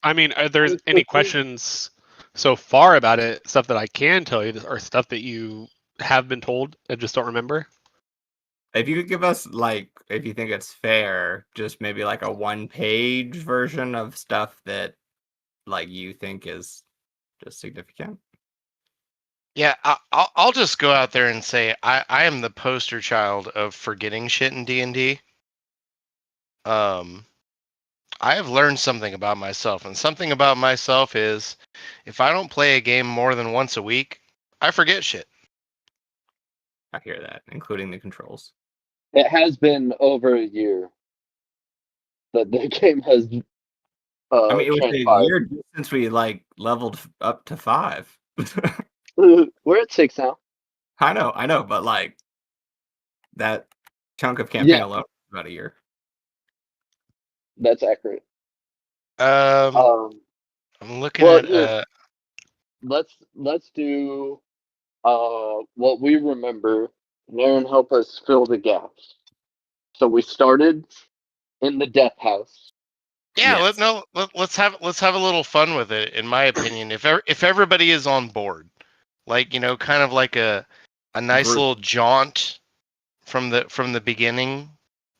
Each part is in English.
I mean, are there any questions so far about it? Stuff that I can tell you, or stuff that you have been told and just don't remember? If you could give us, like, if you think it's fair, just maybe like a one-page version of stuff that, like, you think is just significant. Yeah, I'll just go out there and say I am the poster child of forgetting shit in D&D. I have learned something about myself, and something about myself is if I don't play a game more than once a week, I forget shit. I hear that, including the controls. It has been over a year that the game has. I mean, it was a transpired. year since we like leveled up to 5. We're at 6 now. I know, but like that chunk of campaign alone is about a year. That's accurate. I'm looking well, at. Here, let's do what we remember, and Aaron help us fill the gaps. So we started in the death house. Yeah, Yes. let's have a little fun with it. In my opinion, if everybody is on board, like kind of like a nice little jaunt from the beginning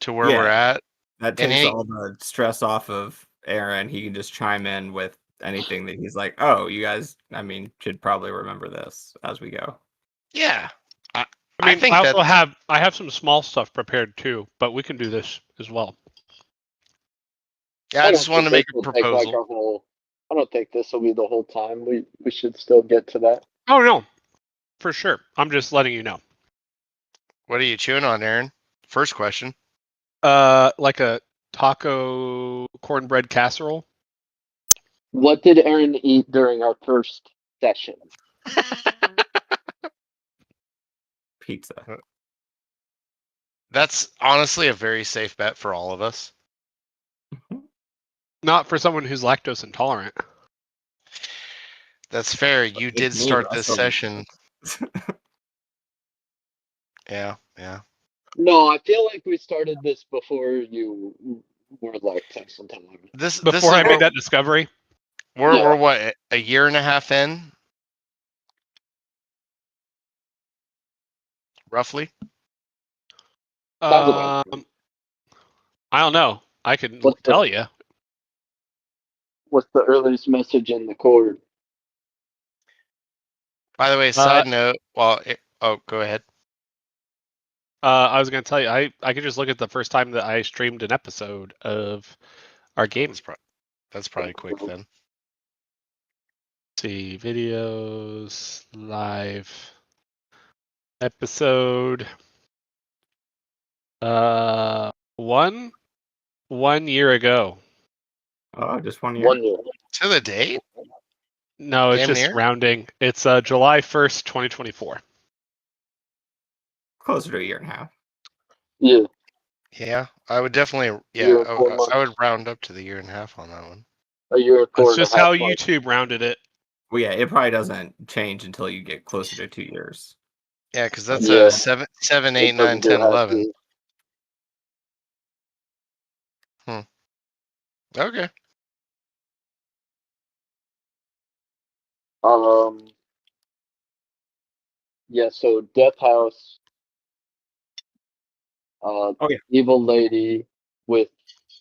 to where we're at. That takes all the stress off of Aaron. He can just chime in with anything that he's like, "Oh, you guys, I mean, should probably remember this as we go." Yeah, I mean, I have some small stuff prepared too, but we can do this as well. Yeah, I just want to make a proposal. I don't think this will be the whole time. We should still get to that. Oh no, for sure. I'm just letting you know. What are you chewing on, Aaron? First question. Like a taco cornbread casserole. What did Aaron eat during our first session? Pizza. That's honestly a very safe bet for all of us. Not for someone who's lactose intolerant. That's fair. You did start this session. Yeah. No, I feel like we started this before you were lactose intolerant. Before I made that discovery. We're what, a year and a half in? Roughly? I don't know. I can tell you. What's the earliest message in the cord? By the way, side note. Well, go ahead. I was going to tell you, I could just look at the first time that I streamed an episode of our game. That's probably quick then. Let's see, videos, live episode. 1 year ago. Oh, just 1 year. 1 year. To the date? No, it's just rounding. It's July 1st, 2024. Closer to a year and a half. Yeah. Yeah, I would definitely. Yeah, I would round up to the year and a half on that one. A year. That's just how YouTube rounded it. Well, yeah, it probably doesn't change until you get closer to 2 years. Yeah, because that's a 7, 8, 9, 10, 11. Okay. Yeah, so Death House. Evil lady with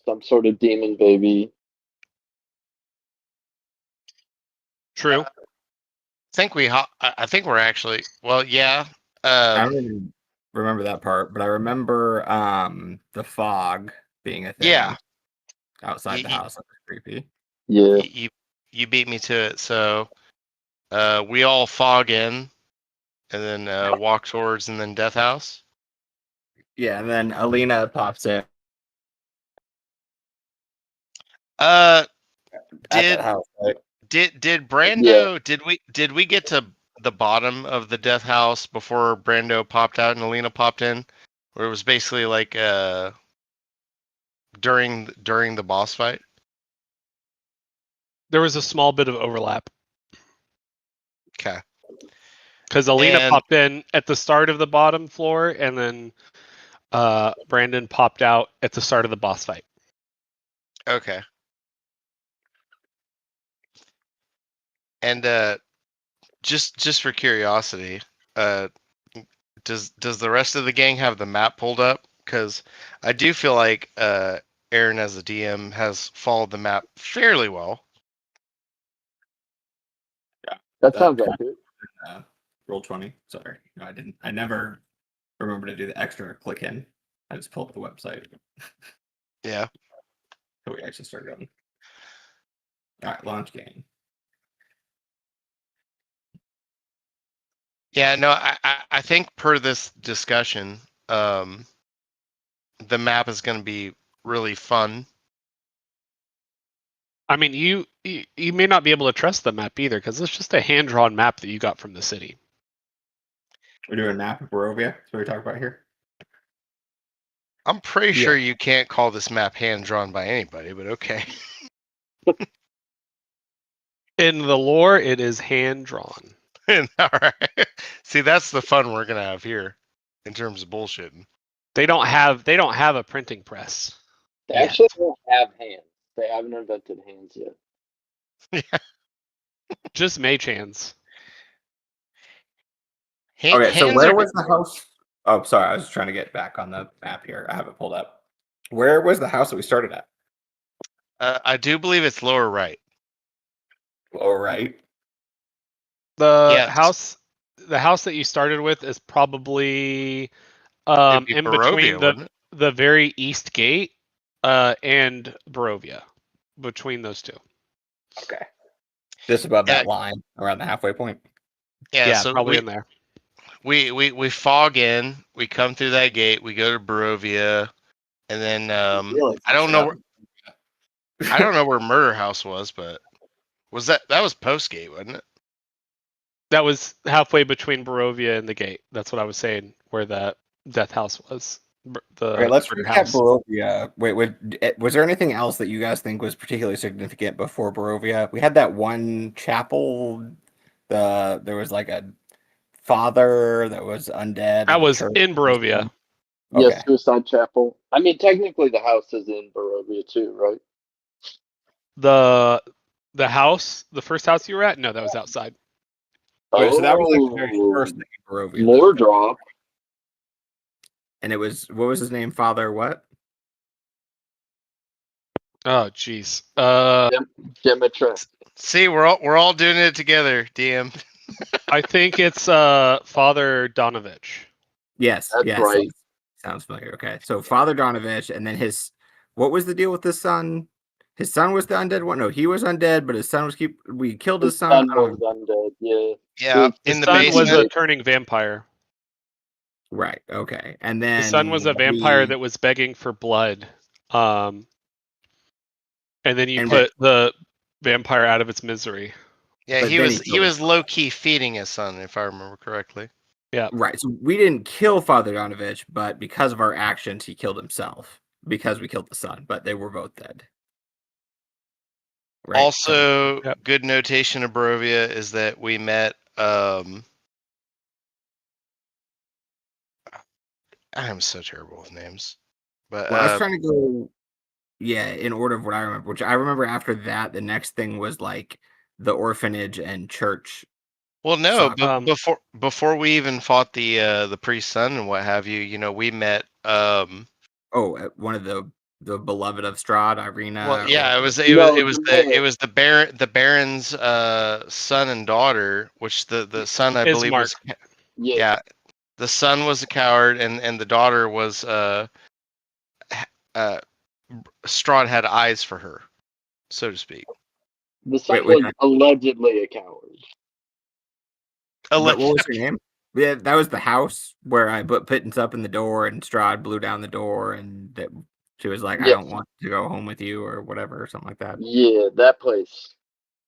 some sort of demon baby. True. I think we're actually. Well, yeah. I don't even remember that part, but I remember the fog being a thing. Yeah. Outside the house, that was creepy. Yeah. You beat me to it. So, we all fog in, and then walk towards, and then Death House. Yeah, and then Alina pops in. Did Brando? Yeah. Did we get to the bottom of the Death House before Brando popped out and Alina popped in, where it was basically like during the boss fight? There was a small bit of overlap. Okay. Because Alina popped in at the start of the bottom floor, and then Brandon popped out at the start of the boss fight. Okay. And just for curiosity, does the rest of the gang have the map pulled up? Because I do feel like Aaron as a DM has followed the map fairly well. That sounds accurate. Roll 20. Sorry, no, I didn't. I never remember to do the extra click in. I just pulled up the website. Yeah. So we actually started on. All right, launch game. Yeah, no, I think per this discussion, the map is going to be really fun. I mean, you may not be able to trust the map either because it's just a hand-drawn map that you got from the city. We're doing a map of Barovia. That's what we're talking about here. I'm pretty sure you can't call this map hand drawn by anybody, but okay. In the lore, it is hand-drawn. All right. See, that's the fun we're gonna have here, in terms of bullshitting. They don't have a printing press. They yet. actually don't have hands. They haven't invented hands yet. Yeah. Just mage hands. Okay, so Hands where are- was the house? Oh, sorry, I was trying to get back on the map here. I have it pulled up. Where was the house that we started at? I do believe it's lower right. All right. The Yes. house that you started with is probably It'd be in Barovia, between wouldn't it? the very east gate and Barovia, between those two. Okay. Just above Yeah. that line, around the halfway point. Yeah, so probably in there. we fog in, we come through that gate, we go to Barovia, and then I don't know where Murder House was, but that was post gate, wasn't it? That was halfway between Barovia and the gate. That's what I was saying, where that death house was. Okay, let's murder recap house. Barovia. Wait, was there anything else that you guys think was particularly significant before Barovia? We had that one chapel. There was like a father that was undead. That and the was church in Barovia. Okay. Yes, Suicide Chapel. I mean, technically the house is in Barovia too, right? The house, the first house you were at? No, that was outside. Okay, so that was like the very first thing in Barovia. More drop. And it was, what was his name? Father what? Oh, jeez. Demetra. See, we're all doing it together, DM. I think it's Father Donovich. Yes, That's yes. right. Sounds familiar. Okay, so Father Donovich, and then what was the deal with his son? His son was the undead one. No, he was undead, but his son was we killed his son. was undead. Yeah. Yeah, His in the son was basement. a turning vampire. Right. Okay, and then His son was a vampire that was begging for blood. And then you put the vampire out of its misery. Yeah, But he then was low key feeding his son, if I remember correctly. Yeah. Right. So we didn't kill Father Donovich, but because of our actions, he killed himself because we killed the son. But they were both dead. Right. Also, Yep. good notation of Barovia is that we met. I'm so terrible with names, but Well, I was trying to go, in order of what I remember. Which I remember after that, the next thing was like the orphanage and church. well, no, Saga. but before we even fought the priest's son and what have you, we met. One of the beloved of Strahd, Irina. Well, yeah, it was the Baron's son and daughter, which the son I believe Ismark. was yeah, the son was a coward and the daughter was Strahd had eyes for her, so to speak. The son was allegedly a coward. What was her name? Yeah, that was the house where I put pittance up in the door and Strahd blew down the door and that she was like, I don't want to go home with you or whatever, or something like that. Yeah, that place.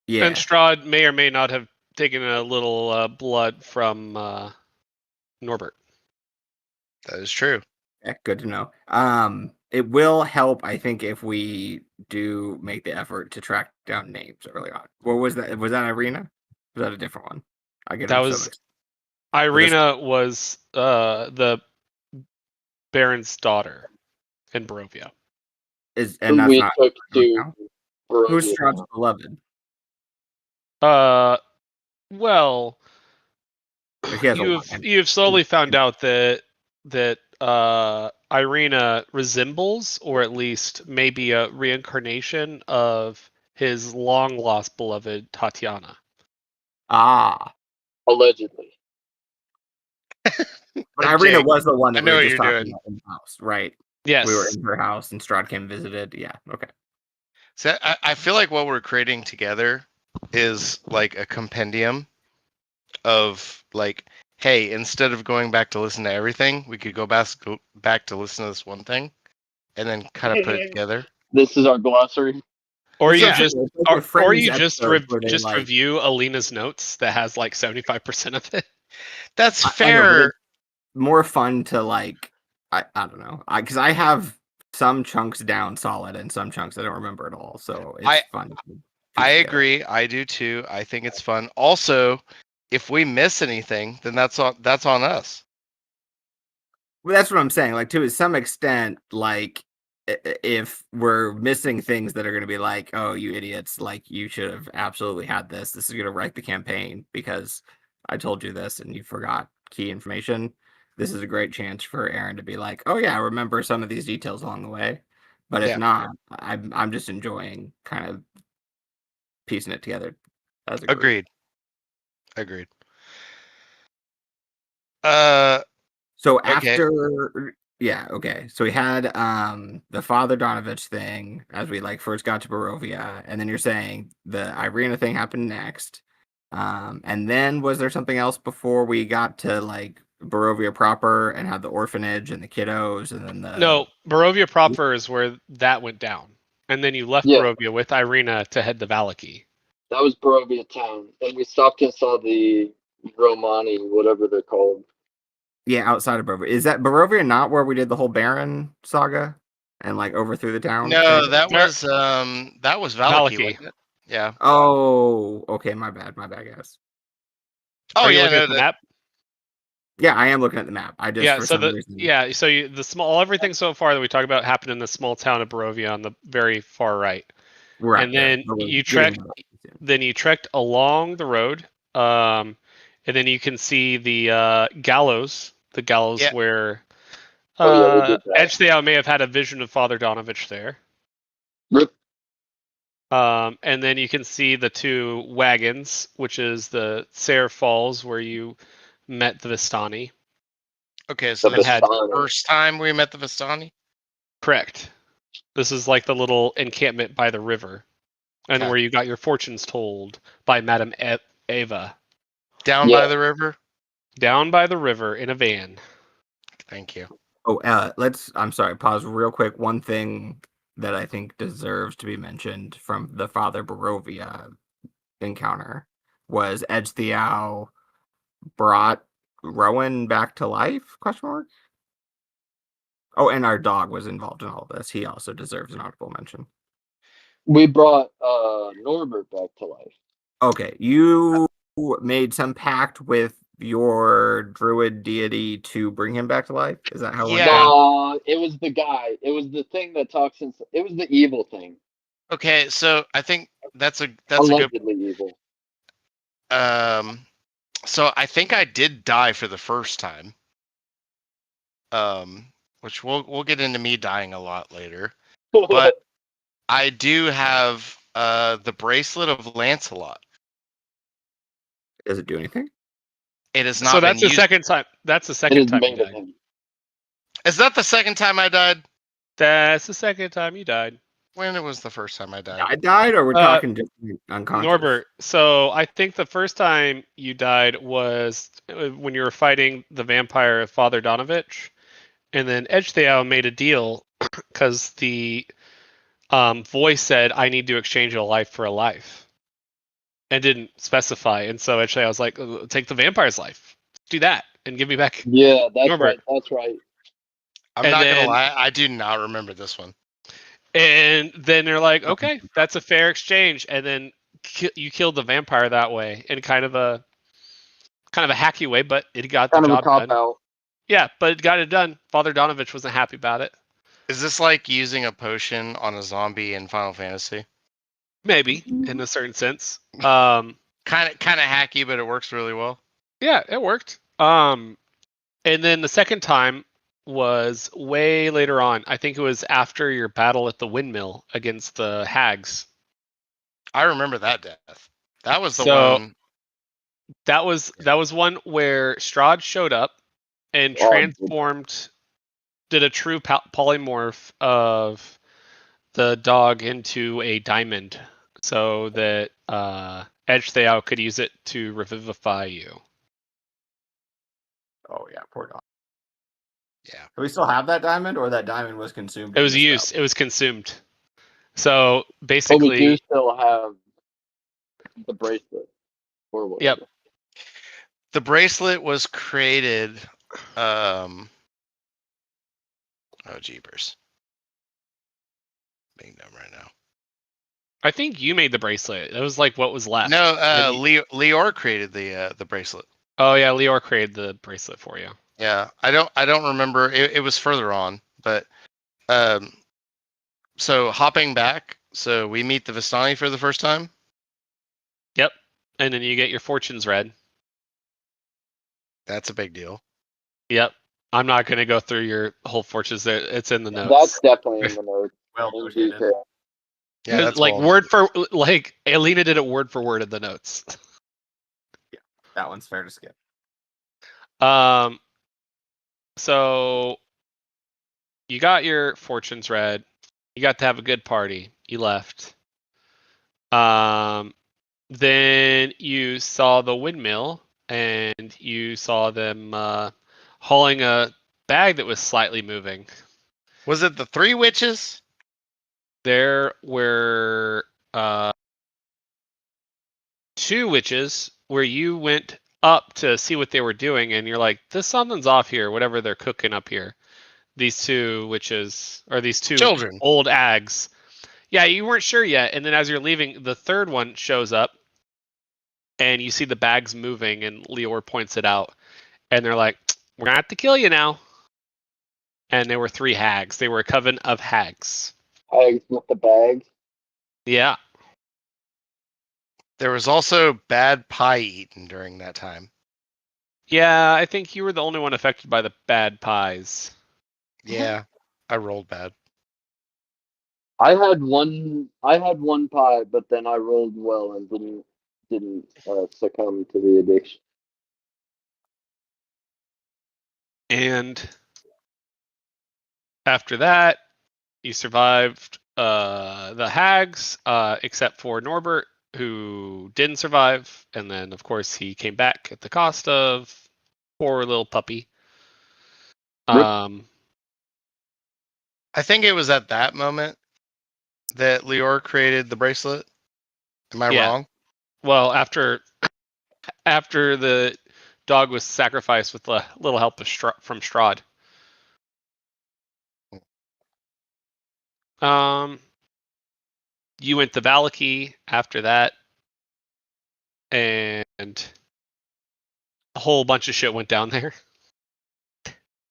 Yeah. And Strahd may or may not have taken a little blood from Norbert. That is true. Yeah, good to know. It will help, I think, if we do make the effort to track down names early on. What was that? Was that Irina? Was that a different one? Irina was the Baron's daughter in Barovia. And that's not took to Who's Strahd's beloved? Well, He has a lot. you've slowly found out that Irina resembles, or at least maybe a reincarnation of his long lost beloved Tatiana. Ah, Allegedly. but Irina Jake, was the one I that we know were what just you're talking doing. about in the house, right? Yes. We were in her house and Strahd came and visited. Yeah, okay. So I feel like what we're creating together is like a compendium of like, hey, instead of going back to listen to everything, we could go back to listen to this one thing, and then kind of put it together. This is our glossary. Or It's you like- just it's like the or Friends you just episodes where they, just like- review Alina's notes that has like 75% of it. That's I know, but fair. it's more fun to like. I don't know. Because I have some chunks down solid and some chunks I don't remember at all. So it's fun. to piece I together. agree. I do too. I think it's fun. Also, if we miss anything, then that's on us. Well, that's what I'm saying. Like to some extent, like if we're missing things that are going to be like, oh, you idiots, like you should have absolutely had this. This is going to wreck the campaign because I told you this and you forgot key information. This is a great chance for Aaron to be like, oh yeah, I remember some of these details along the way. But if Yeah. not, I'm just enjoying kind of piecing it together as a group. Agreed. So Okay. after yeah, okay. So we had the Father Donovich thing as we like first got to Barovia, and then you're saying the Irina thing happened next. And then was there something else before we got to like Barovia proper and had the orphanage and the kiddos and then the No, Barovia proper is where that went down. And then you left Yeah. Barovia with Irina to head to Valaki. That was Barovia town. And we stopped and saw the Romani, whatever they're called. yeah, outside of Barovia. Is that Barovia not where we did the whole Baron saga and like overthrew the town? No, kind of? that was Valaki, Valaki. wasn't it? Yeah. Oh, okay, my bad, guys. Oh Are you yeah, looking no, at the map? Yeah, I am looking at the map. I just for some reason. Yeah, so the small everything so far that we talk about happened in the small town of Barovia on the very far right. Right. And then but we're you getting trekked to that soon. then you trekked along the road. And then you can see the gallows. The gallows Yeah. where Oh, yeah, we did that. Edgetheow may have had a vision of Father Donovich there. Rip. And then you can see the two wagons, which is the Sayre Falls where you met the Vistani. Okay, so The this is the Vistani. first time we met the Vistani? Correct. This is like the little encampment by the river, and Okay. where you got your fortunes told by Madame Eva. Down Yeah. by the river? Down by the river in a van. Thank you. Oh, I'm sorry, pause real quick. One thing that I think deserves to be mentioned from the Father Barovia encounter was Edgetheow brought Rowan back to life? Question mark. Oh, and our dog was involved in all of this. He also deserves an honorable mention. We brought Norbert back to life. Okay, you made some pact with your druid deity to bring him back to life. Is that how? Yeah. No, it was the guy. It was the thing that talks in. It was the evil thing. Okay, so I think that's a good Allegedly evil. so I think I did die for the first time. Which we'll get into me dying a lot later. But I do have the bracelet of Lancelot. Does it do anything? It has not So been that's the used. second time. That's the It second is time you made of died. him. Is that the second time I died? That's the second time you died. When was the first time I died? I died, or we're talking just unconscious? Norbert, so I think the first time you died was when you were fighting the vampire Father Donovich, and then Edgetheow made a deal because the voice said, "I need to exchange a life for a life," and didn't specify. And so Edgetheow was like, "Take the vampire's life, do that, and give me back." Yeah, that's Norbert. right. That's right. I'm And not then- gonna lie, I do not remember this one. And then they're like, "Okay, that's a fair exchange," and then you killed the vampire that way in kind of a hacky way, but it got Kind the of a job cop done. out. Yeah, but it got it done. Father Donovich wasn't happy about it. Is this like using a potion on a zombie in Final Fantasy? Maybe in a certain sense. Kind of hacky, but it works really well. Yeah, it worked. And then the second time was way later on. I think it was after your battle at the windmill against the hags. I remember that death. That was the So one. that was one where Strahd showed up and transformed, did a true polymorph of the dog into a diamond, so that Edge Theao could use it to revivify you. Oh yeah, poor dog. Yeah. Do we still have that diamond, or that diamond was consumed? It was used. It was consumed. So But basically, we do still have the bracelet or whatever. Yep. The bracelet was created. Oh jeepers! Being dumb right now. I think you made the bracelet. It was like what was left. No, Maybe- Leor created the bracelet. Oh yeah, Leor created the bracelet for you. Yeah, I don't remember. It was further on, but so hopping back, so we meet the Vistani for the first time. Yep. And then you get your fortunes read. That's a big deal. Yep. I'm not going to go through your whole fortunes. It's in the notes. That's definitely in the notes. Well in notated. detail. Yeah, that's like well. word for like Alina did it word for word in the notes. That one's fair to skip. So you got your fortunes read. You got to have a good party. You left. Then you saw the windmill, and you saw them hauling a bag that was slightly moving. Was it the three witches? There were two witches where you went up to see what they were doing, and you're like, "This something's off here. Whatever they're cooking up here." These two witches, or these two Children. old ags. Yeah, you weren't sure yet, and then as you're leaving, the third one shows up, and you see the bags moving, and Leor points it out, and they're like, "We're gonna have to kill you now." And there were three hags. They were a coven of hags. Hags with the bags. Yeah. There was also bad pie eaten during that time. Yeah, I think you were the only one affected by the bad pies. Yeah, I rolled bad. I had one pie, but then I rolled well and didn't succumb to the addiction. And after that, you survived the hags, except for Norbert, who didn't survive. And then, of course, he came back at the cost of poor little puppy. I think it was at that moment that Leor created the bracelet. Am I wrong? Well, after the dog was sacrificed with a little help from Strahd. You went to Valaki after that, and a whole bunch of shit went down there.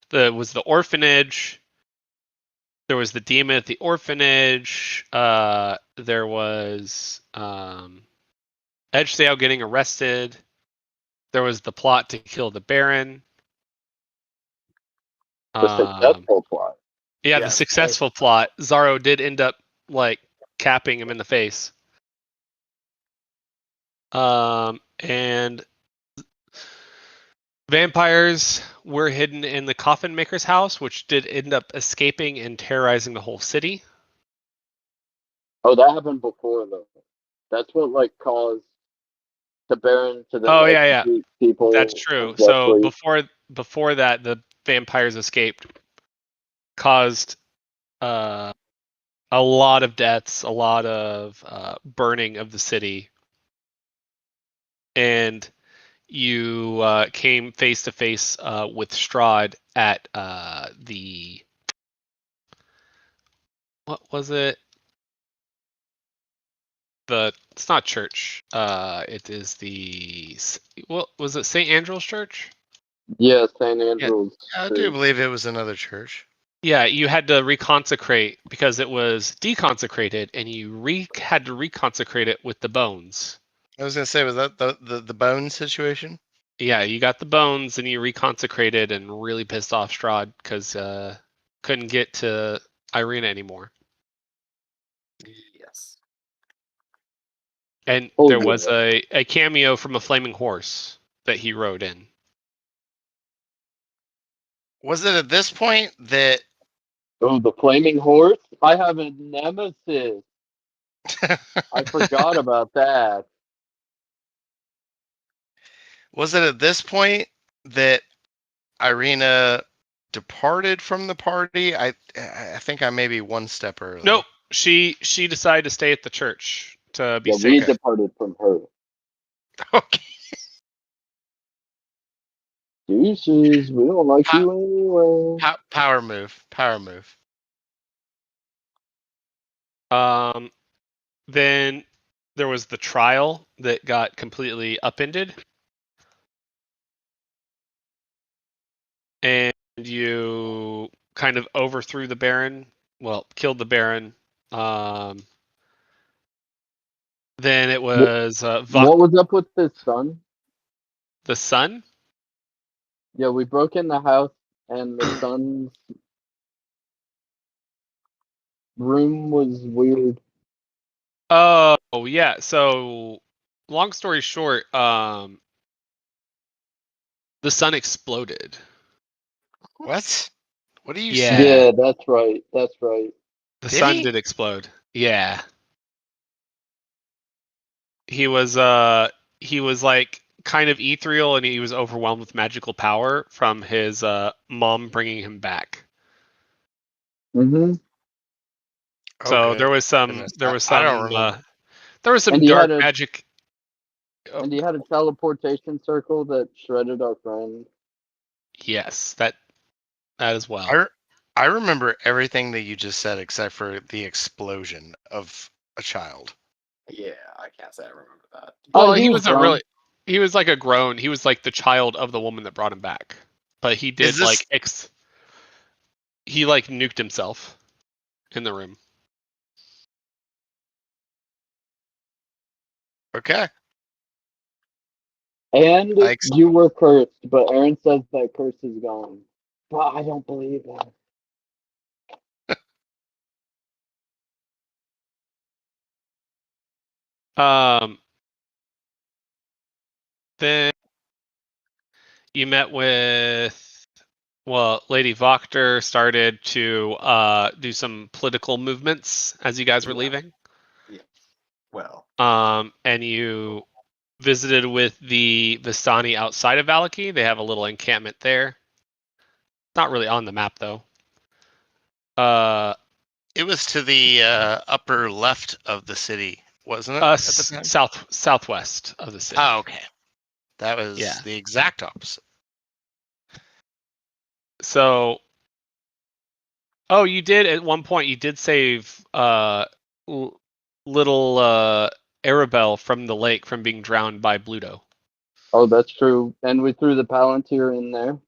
There was the orphanage. There was the demon at the orphanage. There was Edge Sale getting arrested. There was the plot to kill the Baron. The successful plot. Yeah, Yes. the successful plot. Zaro did end up like capping him in the face. And vampires were hidden in the coffin maker's house, which did end up escaping and terrorizing the whole city. Oh, that happened before though. That's what like caused the Baron to then execute people. That's true. unjustly. So before that, the vampires escaped, caused a lot of deaths, a lot of burning of the city, and you came face to face with Strahd at the, what was it? It's not church. It is the, what was it? St. Andrew's Church? Yeah, St. Andrews. I do believe it was another church. Yeah, you had to reconsecrate because it was deconsecrated, and you had to reconsecrate it with the bones. I was gonna say, was that the bone situation? Yeah, you got the bones and you reconsecrated and really pissed off Strahd because couldn't get to Irina anymore. Yes. And Oh, there yeah. was a cameo from a flaming horse that he rode in. Was it at this point that Oh, the flaming horse? I have a nemesis. I forgot about that. was it at this point that Irina departed from the party? I think I may be one step early. Nope, she decided to stay at the church to be Yeah, we safe. departed from her. Okay. Deuces, we don't like you anyway. Power move. Power move. Then there was the trial that got completely upended, and you kind of overthrew the Baron. Well, killed the Baron. Then it was What was up with this son? the son. Yeah, we broke in the house and the son's room was weird. Oh yeah. So, long story short, the sun exploded. What? What are you Yeah. saying? Yeah, that's right. That's right. The Did sun he? did explode. Yeah. He was like kind of ethereal and he was overwhelmed with magical power from his mom bringing him back. Mm-hmm. So Goodness. I don't remember. there was some And he dark had a magic. Oh, and he had a teleportation circle that shredded our friend. yes, that as well. I remember everything that you just said except for the explosion of a child. Yeah, I can't say I remember that. Well, He he was wasn't drunk. really. He was like a grown. He was like the child of the woman that brought him back. But he Is did this he like nuked himself in the room. okay? And I ex- you were cursed, but Aaron says that curse is gone. But I don't believe that. Um. Then you met with. Well, Lady Voctor started to do some political movements as you guys were Yeah. leaving. Yeah. Well, And you visited with the Vistani outside of Valaki. They have a little encampment there. Not really on the map though. it was to the upper left of the city, wasn't it? At the time. Southwest of the city. Oh, okay. That was Yeah. the exact opposite. So, you did at one point. You did save little Arabelle from the lake from being drowned by Bluto. Oh, that's true. And we threw the Palantir in there.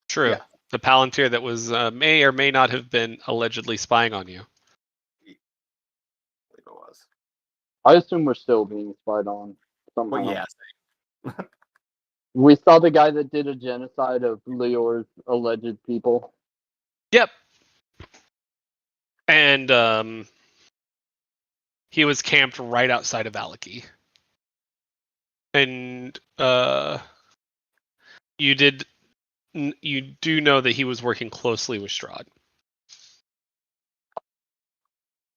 True. Yeah. The Palantir that was may or may not have been allegedly spying on you. I believe it was. I assume we're still being spied on somehow. Well, yeah. We saw the guy that did a genocide of Lior's alleged people. Yep. And he was camped right outside of Valaki. And you do know that he was working closely with Strahd.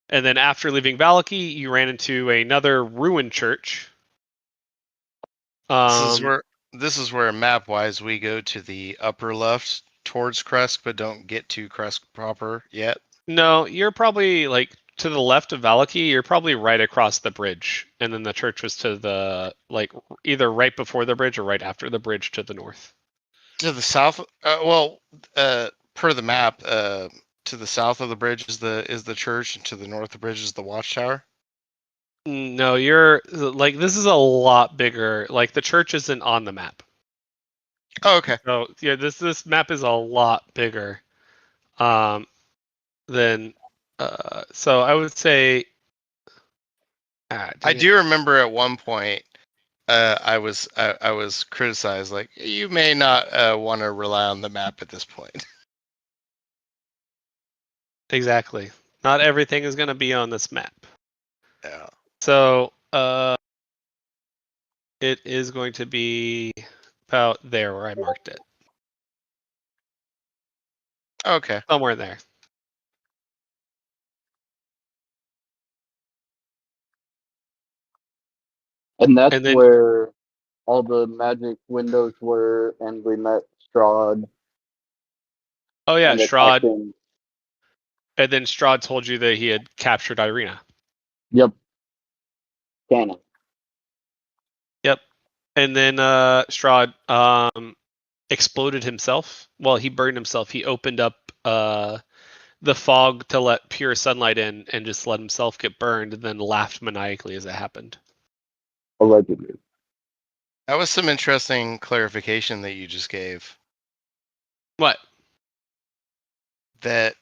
And then after leaving Valaki, you ran into another ruined church. This is where map wise we go to the upper left towards Kresk, but don't get to Kresk proper yet. No, you're probably like to the left of Valaki. You're probably right across the bridge, and then the church was to the either right before the bridge or right after the bridge to the north. To the south, per the map, to the south of the bridge is the church, and to the north of the bridge is the watchtower. No, you're like this is a lot bigger. Like the church isn't on the map. Oh, okay. So yeah, this map is a lot bigger. Than so I would say Ah, I dang it. do remember at one point, I was criticized, like, you may not want to rely on the map at this point. Exactly. Not everything is going to be on this map. Yeah. So, it is going to be about there where I marked it. Okay. Somewhere there. And that's And then, where all the magic windows were, and we met Strahd oh yeah, and attacked Strahd. him. And then Strahd told you that he had captured Irina. Yep. Cannon. Yep. And then Strahd exploded himself. Well, he burned himself. He opened up the fog to let pure sunlight in and just let himself get burned and then laughed maniacally as it happened. Allegedly. That was some interesting clarification that you just gave. What? That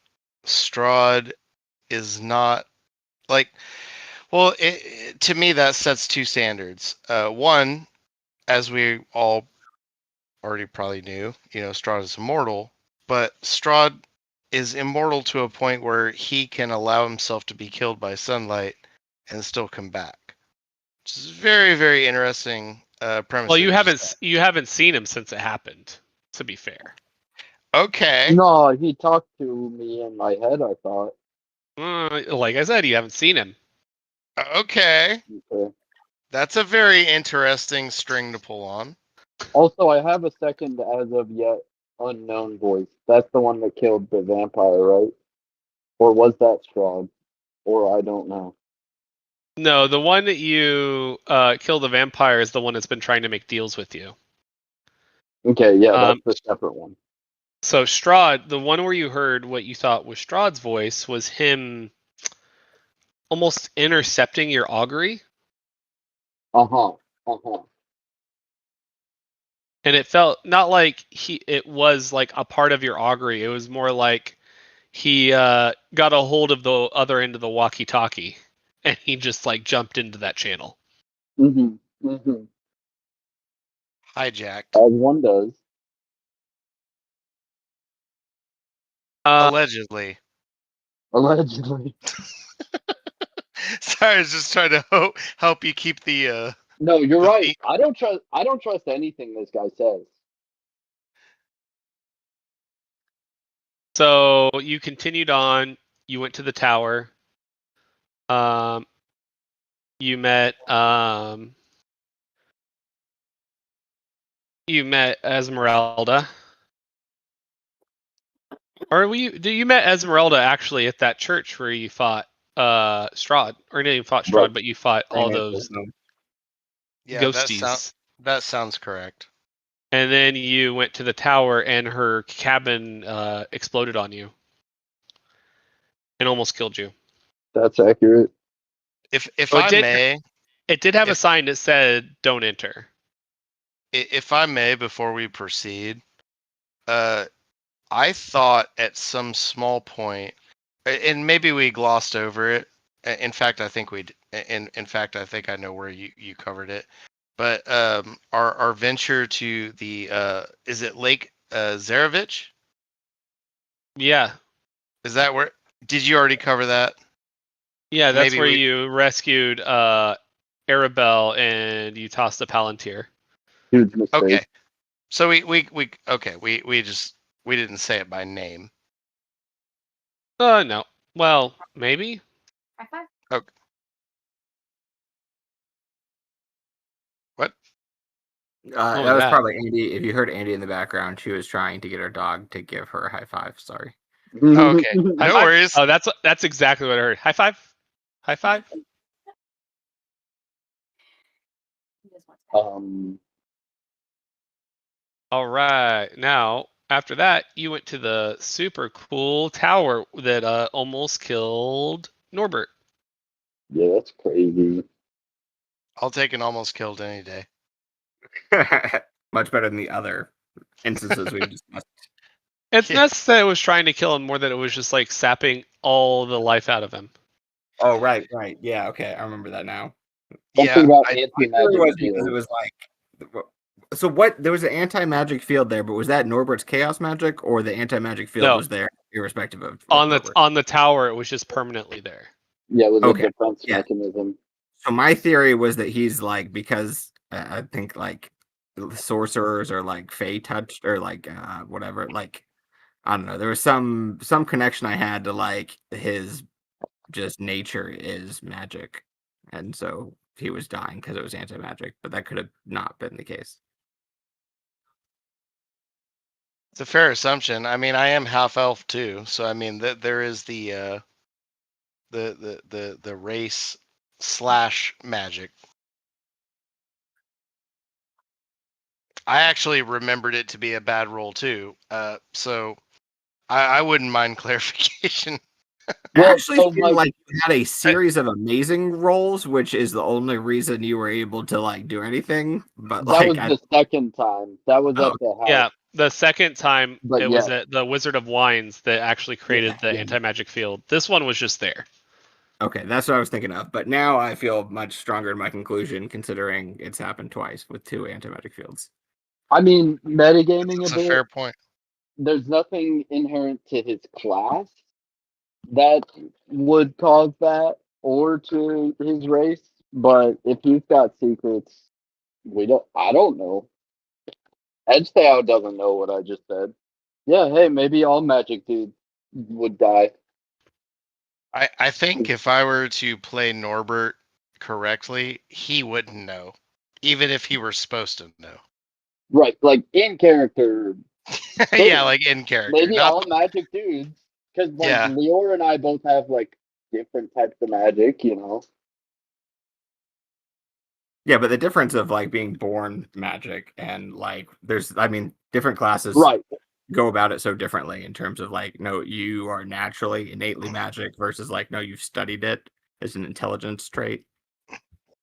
Strahd is not like, well, to me that sets two standards. One, as we all already probably knew, Strahd is immortal, but Strahd is immortal to a point where he can allow himself to be killed by sunlight and still come back. Which is very, very interesting premise. Well, that you just had. haven't seen him since it happened, to be fair. Okay. No, he talked to me in my head, I thought. Like I said, you haven't seen him. Okay. Okay. That's a very interesting string to pull on. Also, I have a second as of yet unknown voice. That's the one that killed the vampire, right? Or was that Strahd? Or I don't know. No, the one that you kill the vampire is the one that's been trying to make deals with you. Okay, yeah, Um, that's the separate one. So Strahd, the one where you heard what you thought was Strahd's voice, was him almost intercepting your augury, Uh-huh. Uh-huh. and it felt not like it was like a part of your augury. It was more like he got a hold of the other end of the walkie-talkie, and he just like jumped into that channel. Mm-hmm. Mm-hmm. Hijacked. As one does. Allegedly. Allegedly. Sorry, I was just trying to help you keep the No, you're the right. theme. I don't trust anything this guy says. So you continued on. You went to the tower. Um, you met Esmeralda. Or you met Esmeralda actually at that church where you fought Strahd, or not even fought Right. Strahd, but you fought all those Yeah, ghosties. that sounds correct. And then you went to the tower, and her cabin exploded on you and almost killed you. That's accurate. If So I may, it did have a if sign that said "Don't enter." if I may, before we proceed, I thought at some small point, and maybe we glossed over it. In fact, I think we. In fact, I think I know where you covered it. But our venture to the is it Lake Zarevich? Yeah, Is that where? Did you already cover that? yeah, that's Maybe where we. you rescued Arabelle and you tossed the Palantir. Huge mistake. Okay. So we okay, we didn't say it by name. No. Well, maybe. Okay. What? What That was was that? probably Andy. If you heard Andy in the background, she was trying to get her dog to give her a high five. Sorry. Oh, okay. High No five? worries. Oh, that's exactly what I heard. High five. High five. um, All right. Now, after that, you went to the super cool tower that almost killed Norbert. yeah, that's crazy. I'll take an almost killed any day. Much better than the other instances we've discussed. It's Yeah. not that it was trying to kill him, more that it was just like sapping all the life out of him. Oh, right. Yeah, okay. I remember that now. Something Yeah, about My theory anti-magic was because it field. was like. So what? There was an anti-magic field there, but was that Norbert's chaos magic, or the anti-magic field No. was there irrespective of On Norbert? the tower, it was just permanently there. Yeah, with a Okay, defense yeah. mechanism. So my theory was that he's like because I think like sorcerers or like fey touched or like whatever like I don't know. There was some connection I had to like his just nature is magic, and so he was dying because it was anti-magic. But that could have not been the case. it's a fair assumption. I mean, I am half elf too, so I mean that there is the race / magic. I actually remembered it to be a bad roll too, so I wouldn't mind clarification. I Well, actually so feel like you had a series of amazing rolls, which is the only reason you were able to like do anything. But that was like, the second time. That was oh, at the house. Yeah, the second time But it was yeah. at the Wizard of Wines that actually created the yeah. anti-magic field. This one was just there. Okay, that's what I was thinking of. But now I feel much stronger in my conclusion, considering it's happened twice with 2 anti-magic fields. I mean, metagaming That's a a bit. fair point. There's nothing inherent to his class that would cause that or to his race. But if he's got secrets, I don't know. Edgestyle doesn't know what I just said. Yeah, hey, maybe all magic dudes would die. I think if I were to play Norbert correctly, he wouldn't know, even if he were supposed to know. Right, like in character. Yeah, like in character, Maybe not all magic dudes. Because like yeah. Lior and I both have like different types of magic, you know. Yeah, but the difference of like being born magic and like I mean, different classes Right. go about it so differently in terms of like, no, you are naturally innately magic versus like, no, you've studied it as an intelligence trait.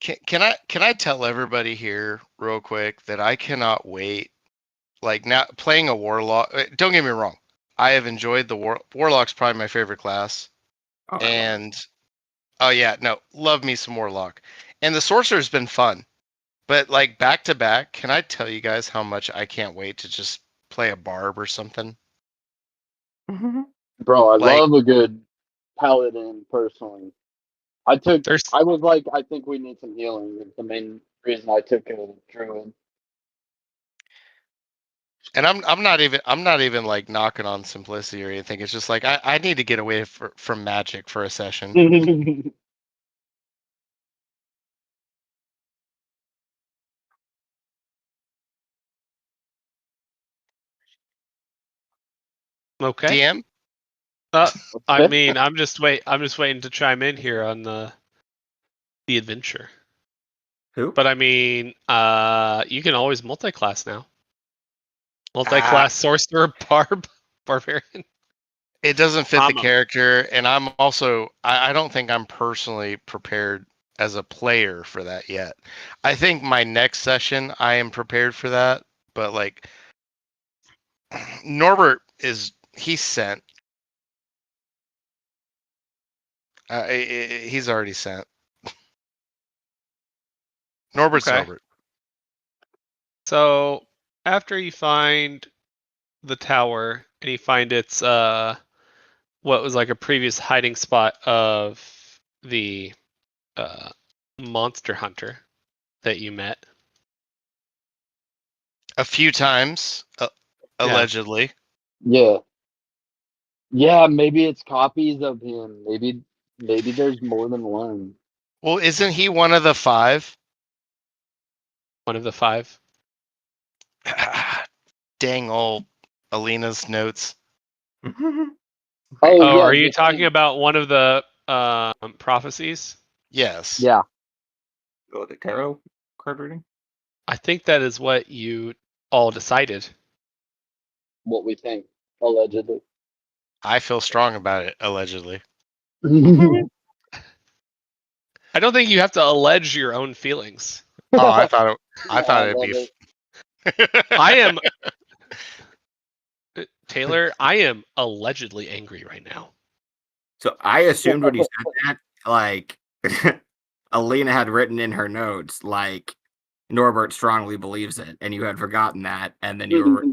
Can I tell everybody here real quick that I cannot wait? Like now playing a warlock. Don't get me wrong. I have enjoyed the warlock's probably my favorite class, Oh, and oh yeah, no, love me some warlock, and the sorcerer's been fun. But like back to back, can I tell you guys how much I can't wait to just play a barb or something? Bro, I Like love a good paladin personally. I There's was like, I think we need some healing. It's the main reason I took a druid. and I'm not even like knocking on simplicity or anything. It's just like I need to get away from magic for a session. okay. DM? I mean, I'm just waiting to chime in here on the adventure. who? But I mean, you can always multi-class now. Multi-class sorcerer, barbarian. It doesn't fit the I'm a- character, and I'm also I don't think I'm personally prepared as a player for that yet. I think my next session I am prepared for that, but like Norbert he's sent. He's already sent. Norbert's Okay. Norbert. So after you find the tower and you find its what was like a previous hiding spot of the uh monster hunter that you met. A few times, allegedly. Yeah. Yeah, maybe it's copies of him. Maybe there's more than one. Well, isn't he one of the 5? One of the 5. Dang old Alina's notes. Oh, Oh, yeah, are you the talking thing. about one of the prophecies? Yes. Yeah. Oh, the tarot card reading? I think that is what you all decided. What we think, allegedly. I feel strong about it, allegedly. I don't think you have to allege your own feelings. Oh, I thought I it'd love be. it. I am Taylor, I am allegedly angry right now. So I assumed when you said that, like, Alina had written in her notes, like, Norbert strongly believes it, and you had forgotten that, and then you were,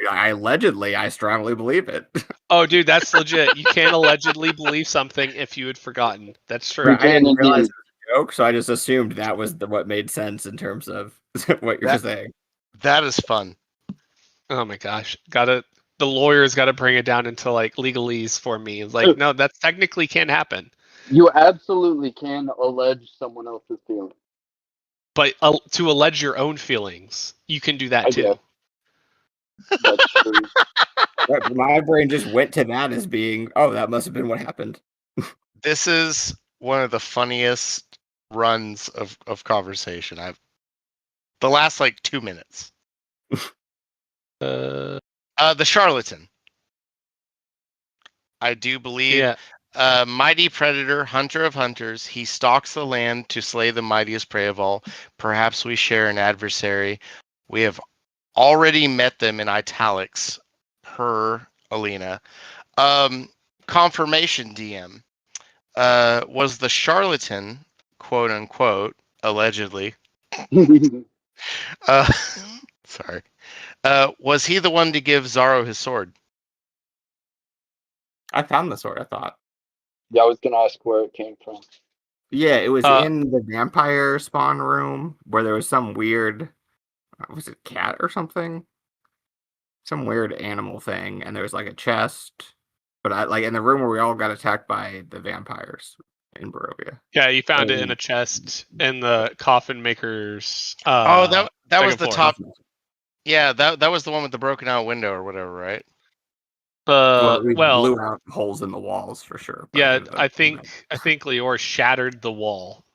I strongly believe it. Oh, dude, that's legit. You can't allegedly believe something if you had forgotten. That's true. Right, I can didn't realize indeed. it was a joke, so I just assumed that was what made sense in terms of what you're That- saying. That is fun. Oh my gosh, the lawyers gotta bring it down into like legalese for me. Like, no, that technically can't happen. You absolutely can allege someone else's feelings. But to allege your own feelings, you can do that I too. guess that's true. Right, but my brain just went to that as being, oh, that must have been what happened. This is one of the funniest runs of conversation. The last like 2 minutes. Uh, The charlatan. I do believe yeah. mighty predator, hunter of hunters. He stalks the land to slay the mightiest prey of all. Perhaps we share an adversary. We have already met them in italics per Alina. Confirmation DM. Was the charlatan, quote unquote, allegedly. Uh, sorry. Was he the one to give Zaro his sword? I found the sword, I thought. Yeah, I was gonna ask where it came from. Yeah, it was Uh, in the vampire spawn room where there was some weird, was it cat or something? Some weird animal thing, and there was like a chest. But I like in the room where we all got attacked by the vampires in Barovia. Yeah, you found it in Um, a chest in the coffin maker's Oh, that was second the floor. top. Yeah, that was the one with the broken out window or whatever, right? Well, we Well, blew out holes in the walls for sure. But yeah, other I than think Lior shattered the wall.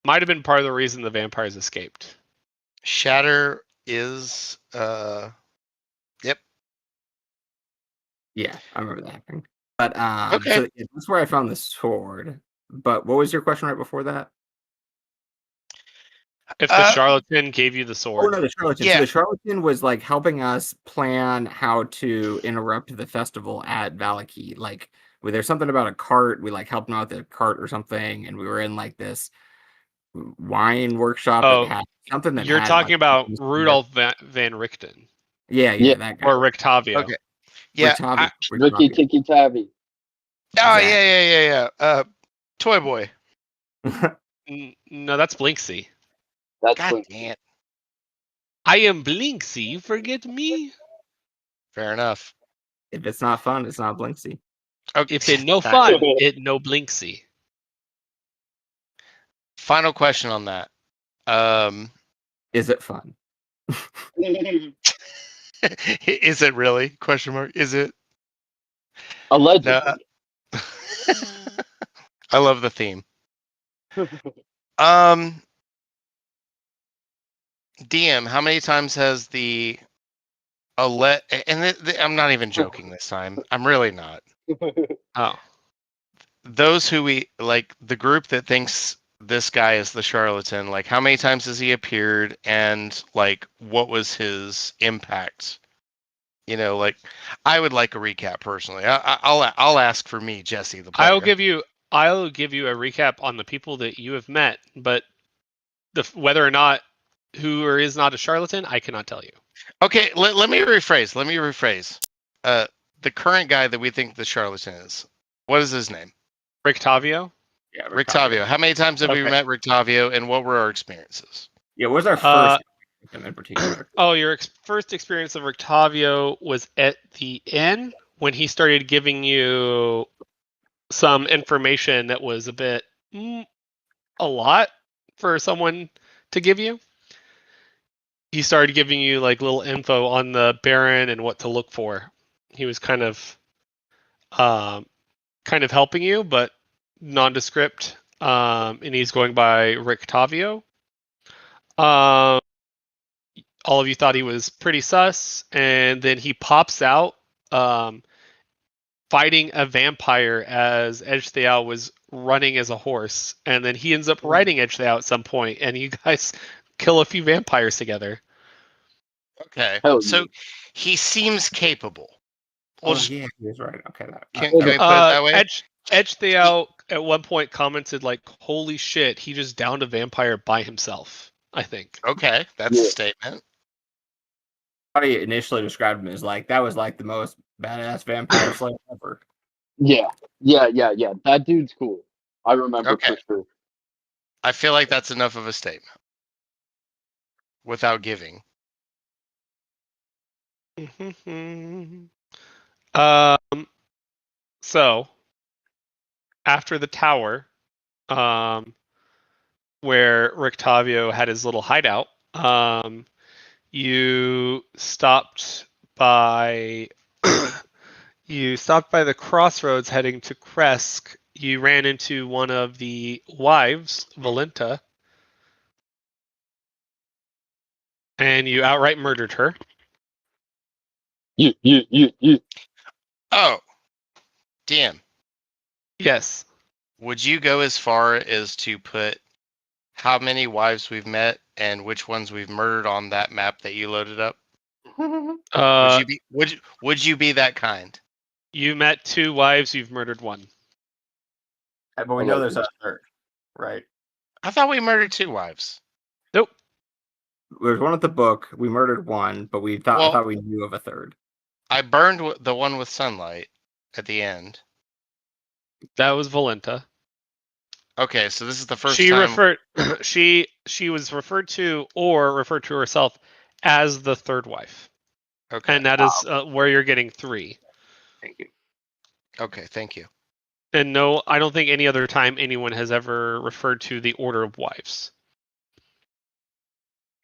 Might have been part of the reason the vampires escaped. Shatter is yep. yeah, I remember that happening. But Okay. so yeah, that's where I found the sword. But what was your question right before that? If the charlatan gave you the Oh sword. no, the charlatan. Yeah. So the charlatan was like helping us plan how to interrupt the festival at Valaki. Like, there's something about a cart. We like helped him out with the cart or something, and we were in like this wine workshop that Oh, had something that you're had like talking about Rudolf Van Richten yeah, that guy. or Rictavio. Okay. Yeah. Ricky Rictavio. Tikki Tavi. Oh Exactly. yeah. Toy Boy. No, that's Blinksy. That's God when damn it. I am Blinksy. You forget me? Fair enough. If it's not fun, it's not Blinksy. Okay. If it no fun, it no Blinksy. Final question on that. Is it fun? Is it really? Question mark. Is it? allegedly. No. I love the theme. DM, how many times has the I'm not even joking this time. I'm really not. Oh, Those who we like, the group that thinks this guy is the charlatan, like how many times has he appeared and like what was his impact? You know, like I would like a recap personally. I'll ask for me, Jesse, the player. I'll give you a recap on the people that you have met, but whether or not who or is not a charlatan, I cannot tell you. Okay, let me rephrase. The current guy that we think the charlatan is. What is his name? Rictavio? Yeah, Rictavio. How many times have we Okay. met Rictavio, and what were our experiences? Yeah, what was our first in particular? Oh, your first experience of Rictavio was at the inn when he started giving you some information that was a bit a lot for someone to give you. He started giving you like little info on the Baron and what to look for. He was um, kind of helping you, but nondescript. And he's going by Rictavio. All of you thought he was pretty sus, and then he pops out fighting a vampire as Edgetheow was running as a horse, and then he ends up riding Edgetheow at some point, and you guys kill a few vampires together. Okay, Hell so he seems capable. Oh yeah, he was right. Okay, Can we put it that way? Edgetheow at one point commented like, "Holy shit, he just downed a vampire by himself." I think. Okay, that's Yeah. a statement. How he initially described him as like that was like the most badass vampire slayer ever. Yeah. That dude's cool. I remember Okay. for sure. I feel like that's enough of a statement without giving. So after the tower, where Rictavio had his little hideout, you stopped by you stopped by the crossroads heading to Kresk. You ran into one of the wives, Valenta, and you outright murdered her. You. Oh, damn. Yes. Would you go as far as to put how many wives we've met and which ones we've murdered on that map that you loaded up? Would you be that kind? You met 2 wives. You've murdered 1. But we know there's a third, right? I thought we murdered 2 wives. Nope. There's one at the book. We murdered 1, but I thought we knew of a third. I burned the one with sunlight at the end. That was Valenta. Okay, so this is the first She time. referred. She was referred to or referred to herself as the 3rd wife, Okay. and that is where you're getting 3. Thank you. Okay, thank you. And no, I don't think any other time anyone has ever referred to the order of wives.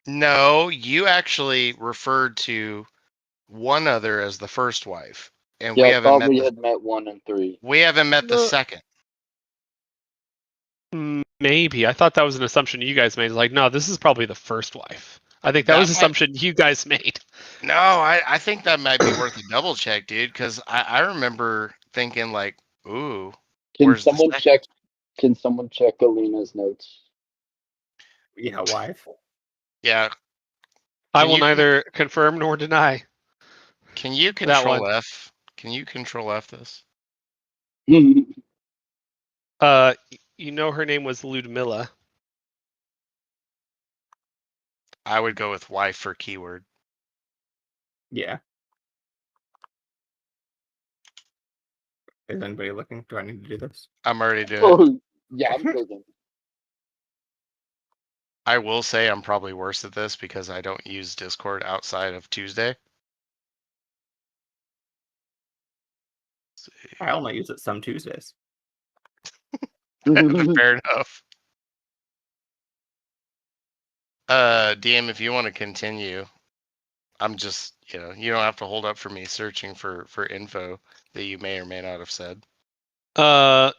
No, you actually referred to one other as the first wife, and Yeah, I thought we had met 1 and 3. we haven't met the No. second. Maybe I thought that was an assumption you guys made. Like, no, this is probably the 1st wife. I think that was an assumption you guys made. No, I think that might be worth a double check, dude, because I remember thinking like, ooh, Can where's the someone second? check? Can someone check Alina's notes? Yeah, wife. Yeah. I Can will you neither confirm nor deny. Can you that control one. F? Can you control F this? You know her name was Ludmilla. I would go with wife for keyword. Yeah. Is anybody looking? Do I need to do this? I'm already doing it. Oh, yeah, I'm clicking. I will say I'm probably worse at this because I don't use Discord outside of Tuesday. I only use it some Tuesdays. Fair enough. DM, if you want to continue, I'm just, you don't have to hold up for me searching for info that you may or may not have said. I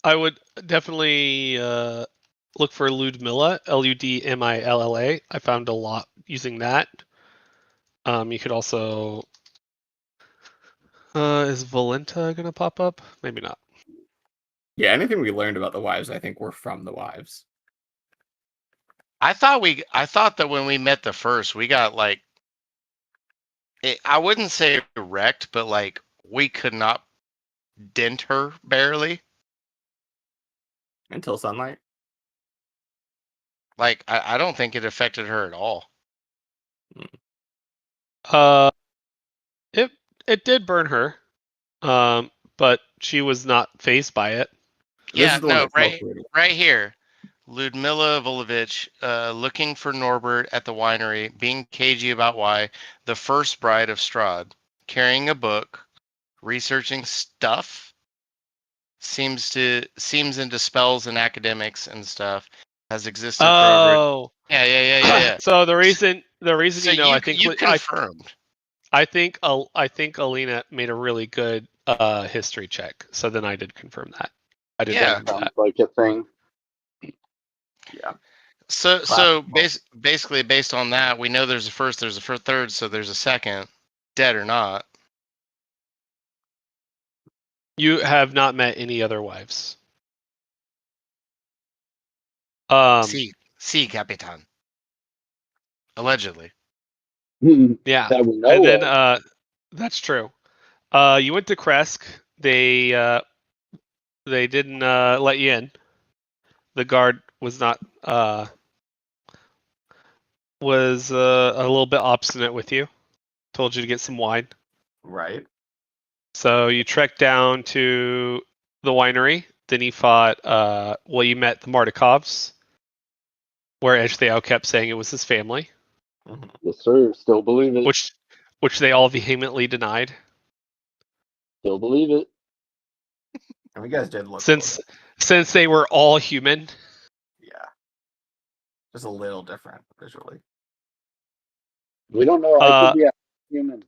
would definitely look for Ludmilla, Ludmilla. I found a lot using that. You could also. Is Valenta gonna pop up? Maybe not. Yeah, anything we learned about the wives, I think, were from the wives. I thought that when we met the first, we got like, I wouldn't say wrecked, but like we could not dent her barely. Until sunlight. Like I don't think it affected her at all. It did burn her, but she was not phased by it. Yeah, no, right right here. Ludmilla Volovich, looking for Norbert at the winery, being cagey about why, the first bride of Strahd, carrying a book, researching stuff, seems into spells and academics and stuff, has existed for over. Oh, Yeah. So the reason So I think you confirmed. I think Alina made a really good history check. So then I did confirm that. I did Yeah. remember that. Sounds like a thing. Yeah. So basically based on that, we know there's a first, there's a third, so there's a second, dead or not. You have not met any other wives. See, Capitan. Allegedly. Yeah. That we know And then of. that's true. You went to Kresk. They They didn't let you in. The guard was not was a little bit obstinate with you. Told you to get some wine. Right. So you trekked down to the winery. Then you fought. You met the Martikovs, where Eshthao kept saying it was his family, Mhm. Yes, sir. Still believe it. which they all vehemently denied. Still believe it. And you guys did look Since close. since they were all human. Yeah. Just a little different visually. We don't know. I could be a human.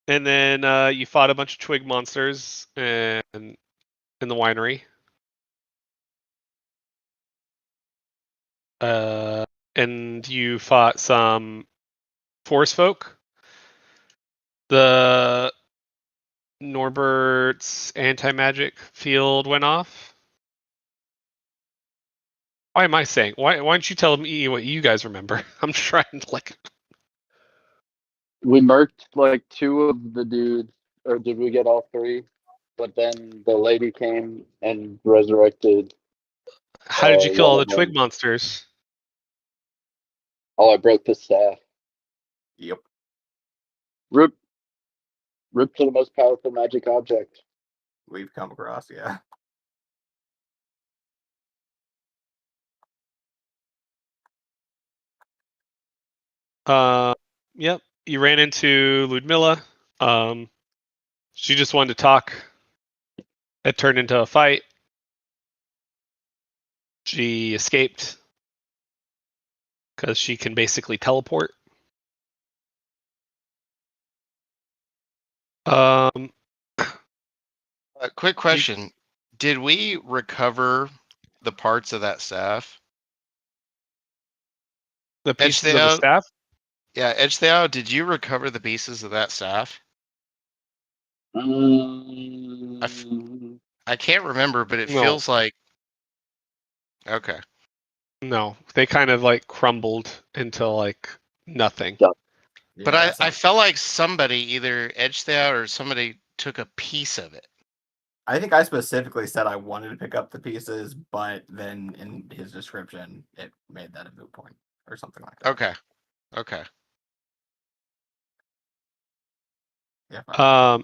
And then you fought a bunch of twig monsters in the winery. And you fought some forest folk. The Norbert's anti-magic field went off. Why am I saying? Why don't you tell me what you guys remember? I'm trying to We murked like two of the dudes, or did we get all three? But then the lady came and resurrected How did you kill all one the of twig them. monsters? Oh, I broke the staff. Yep. Rip to the most powerful magic object. We've come across, yeah. Yep. You ran into Ludmilla. She just wanted to talk. It turned into a fight. She escaped because she can basically teleport. Quick question: did we recover the parts of that staff? The pieces of the Edgethao, staff. yeah, Edgethao, did you recover the pieces of that staff? Mm, I can't remember, but it No, feels like okay. no, they kind of like crumbled into like nothing. yeah. But Yeah, I felt like somebody, either Edgethao or somebody, took a piece of it. I think I specifically said I wanted to pick up the pieces, but then in his description, it made that a moot point or something like that. Okay. Yeah.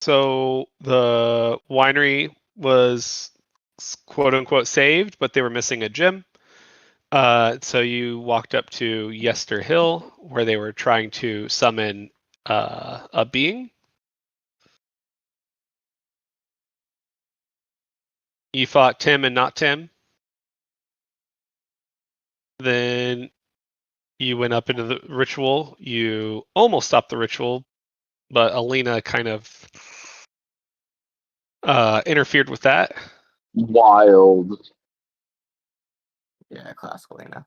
So the winery was quote unquote saved, but they were missing a gym. So you walked up to Yester Hill, where they were trying to summon a being. You fought Tim and not Tim. Then you went up into the ritual. You almost stopped the ritual, but Alina kind of interfered with that. Wild. Yeah, classical Lena.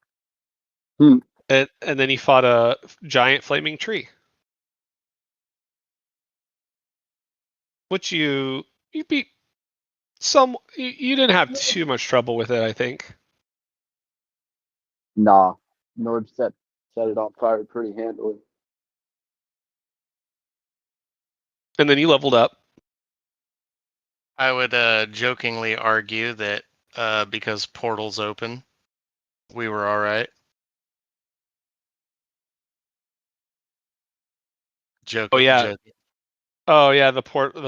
And then you fought a giant flaming tree, which you beat some. You didn't have too much trouble with it, I think. Nah. Nord set it on fire pretty handily. And then you leveled up. I would jokingly argue that because portals open, we were all right. Oh yeah, Joke. oh yeah. The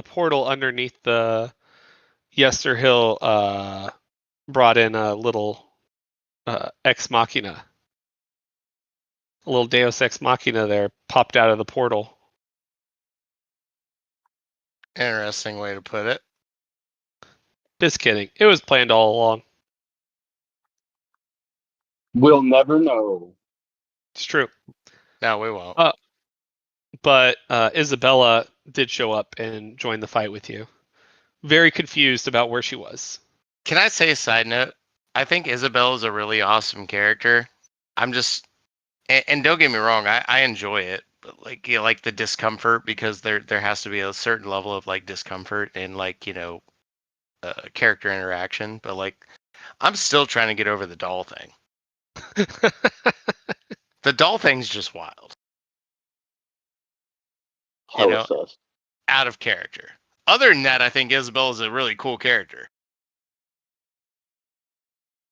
portal underneath the Yester Hill brought in a little ex machina. A little Deus ex machina there popped out of the portal. Interesting way to put it. Just kidding. It was planned all along. We'll never know. It's true. No, we won't. But Isabella did show up and join the fight with you. Very confused about where she was. Can I say a side note? I think Isabel is a really awesome character. I'm just, and don't get me wrong, I enjoy it, but like like the discomfort, because there has to be a certain level of like discomfort and like character interaction. But like, I'm still trying to get over the doll thing. The doll thing's just wild. Hella sus. Out of character. other than that, I think Isabel is a really cool character.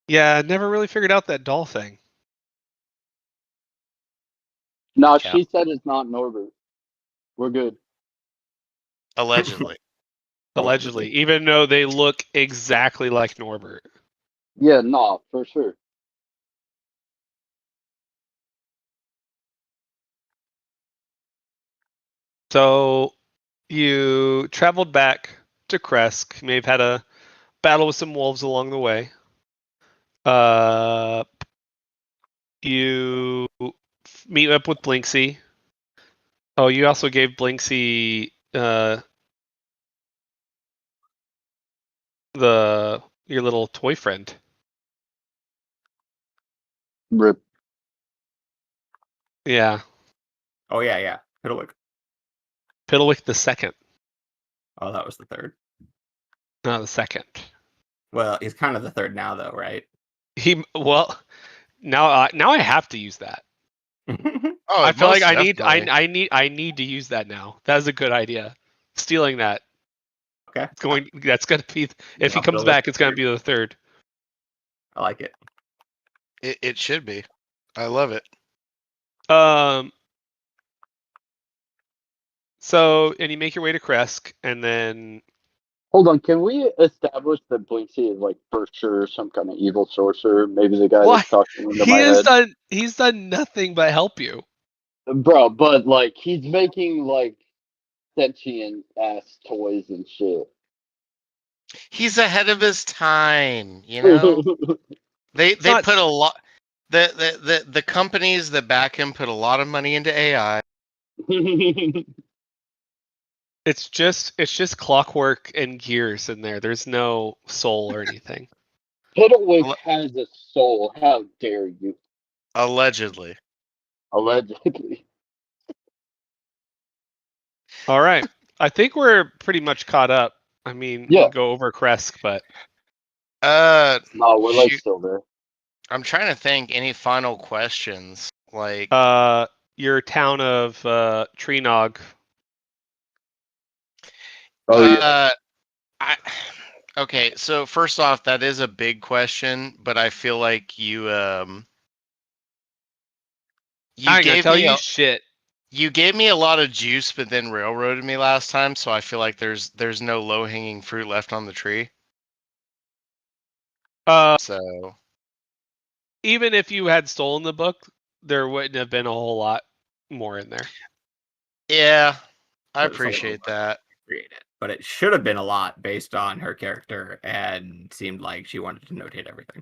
Yeah, never really figured out that doll thing. No, Yeah. she said it's not Norbert. We're good. Allegedly. Allegedly, even though they look exactly like Norbert. Yeah, nah, for sure. So you traveled back to Kresk. You may have had a battle with some wolves along the way. Uh, you meet up with Blinksy. Oh, you also gave Blinksy your little toy friend. Rip. Yeah, Oh yeah. Piddlewick. Piddlewick the second, Oh, that was the third. not the second. Well, he's kind of the third now, though, right? Now I have to use that. Oh, I feel like most I need definitely. I need to use that now. That is a good idea. Stealing that. Okay. That's gonna be if he Drop comes Piddlewick back, the it's gonna third. be the third. I like it. It should be. I love it. So and you make your way to Kresk, and then Hold on, can we establish that Blinksy is like for sure some kind of evil sorcerer? Maybe the guy why that's talking into my head. he's done nothing but help you. Bro, but like he's making like sentient ass toys and shit. He's ahead of his time, you know? They not- put a lot the companies that back him put a lot of money into AI. It's just clockwork and gears in there. There's no soul or anything. Piddlewick Alle- has a soul. How dare you? Allegedly. Allegedly. All right. I think we're pretty much caught up. I mean, we Yeah. can go over Kresk, but No, we're like Shoot. still there. I'm trying to think any final questions. Like your town of Treenog. Oh yeah. I okay, so first off, that is a big question, but I feel like you I ain't gonna gave tell me you a shit. you gave me a lot of juice, but then railroaded me last time, so I feel like there's no low hanging fruit left on the tree. So Even if you had stolen the book, there wouldn't have been a whole lot more in there. yeah, I But it's a little appreciate that. created. But it should have been a lot based on her character and seemed like she wanted to notate everything.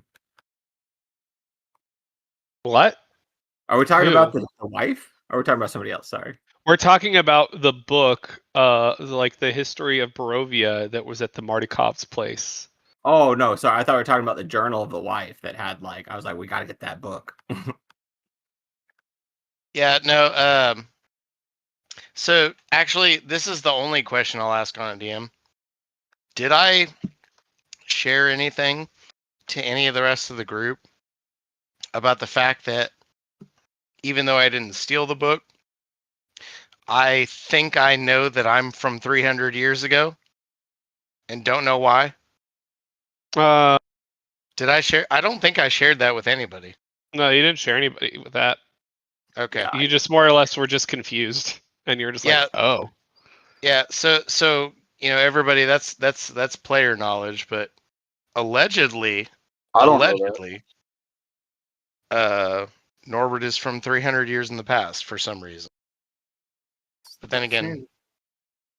What? Are we talking Who? about the wife? Or are we talking about somebody else? Sorry. We're talking about the book, like the history of Barovia that was at the Martikov's place. Oh no, sorry. I thought we were talking about the journal of the wife that had like I was like, we gotta get that book. Yeah, no, so actually this is the only question I'll ask on a DM. Did I share anything to any of the rest of the group about the fact that even though I didn't steal the book, I think I know that I'm from 300 years ago and don't know why? Uh, Did I share? I don't think I shared that with anybody. no, you didn't share anybody with that. Okay. Yeah. You just more or less were just confused, and you're just Yeah. like, oh. Yeah. So everybody, that's player knowledge, but allegedly, I don't know that. Norbert is from 300 years in the past for some reason. But then again,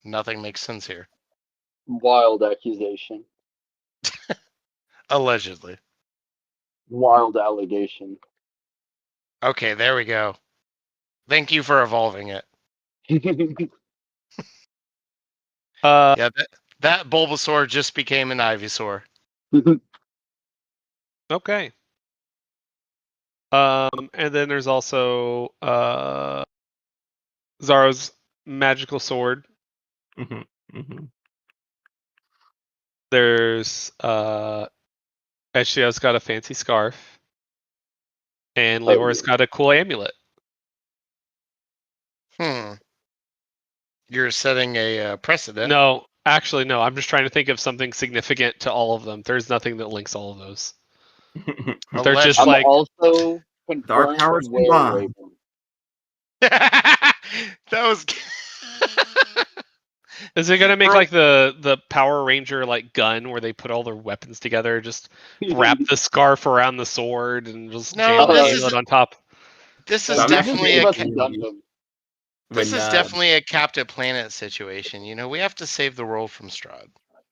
nothing makes sense here. Wild accusation. Allegedly. Wild allegation. Okay, there we go. Thank you for evolving it. Yeah, that Bulbasaur just became an Ivysaur. Okay. And then there's also Zara's magical sword. Mm-hmm. Mm-hmm. There's Ezio's got a fancy scarf, and Oh, Leora's yeah. got a cool amulet. You're setting a precedent. No, Actually, no. I'm just trying to think of something significant to all of them. There's nothing that links all of those. They're just Allegedly. I'm like, also Dark confirmed powers where combined. Raven. that was. is it gonna make Bro- like the Power Ranger like gun where they put all their weapons together, just wrap the scarf around the sword and just No, jam the this amulet is on top? this No, is I'm dude, just definitely actually give a us a confused Gundam. this when is definitely a Captain Planet situation. You know, we have to save the world from Strahd.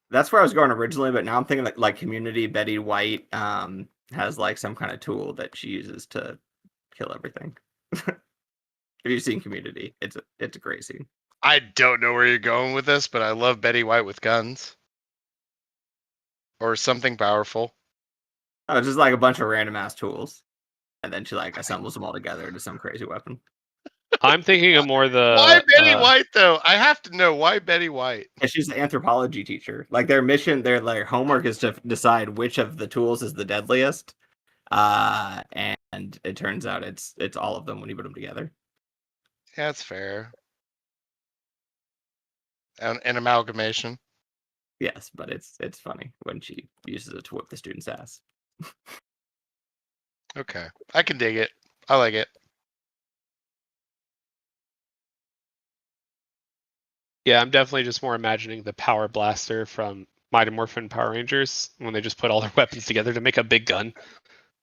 that's where I was going originally, but now I'm thinking like Community Betty White has like some kind of tool that she uses to kill everything. If you've seen Community, it's a great scene. I don't know where you're going with this, but I love Betty White with guns or something powerful. Oh, it's just like a bunch of random ass tools, and then she like assembles them all together into some crazy weapon. I'm thinking of more Why the Betty White though? I have to know why Betty White. And she's the anthropology teacher. Like their mission, their like homework is to decide which of the tools is the deadliest. And it turns out it's all of them when you put them together. Yeah, that's fair. An amalgamation. Yes, but it's funny when she uses it to whip the student's ass. Okay, I can dig it. I like it. Yeah, I'm definitely just more imagining the Power Blaster from Mighty Morphin Power Rangers when they just put all their weapons together to make a big gun.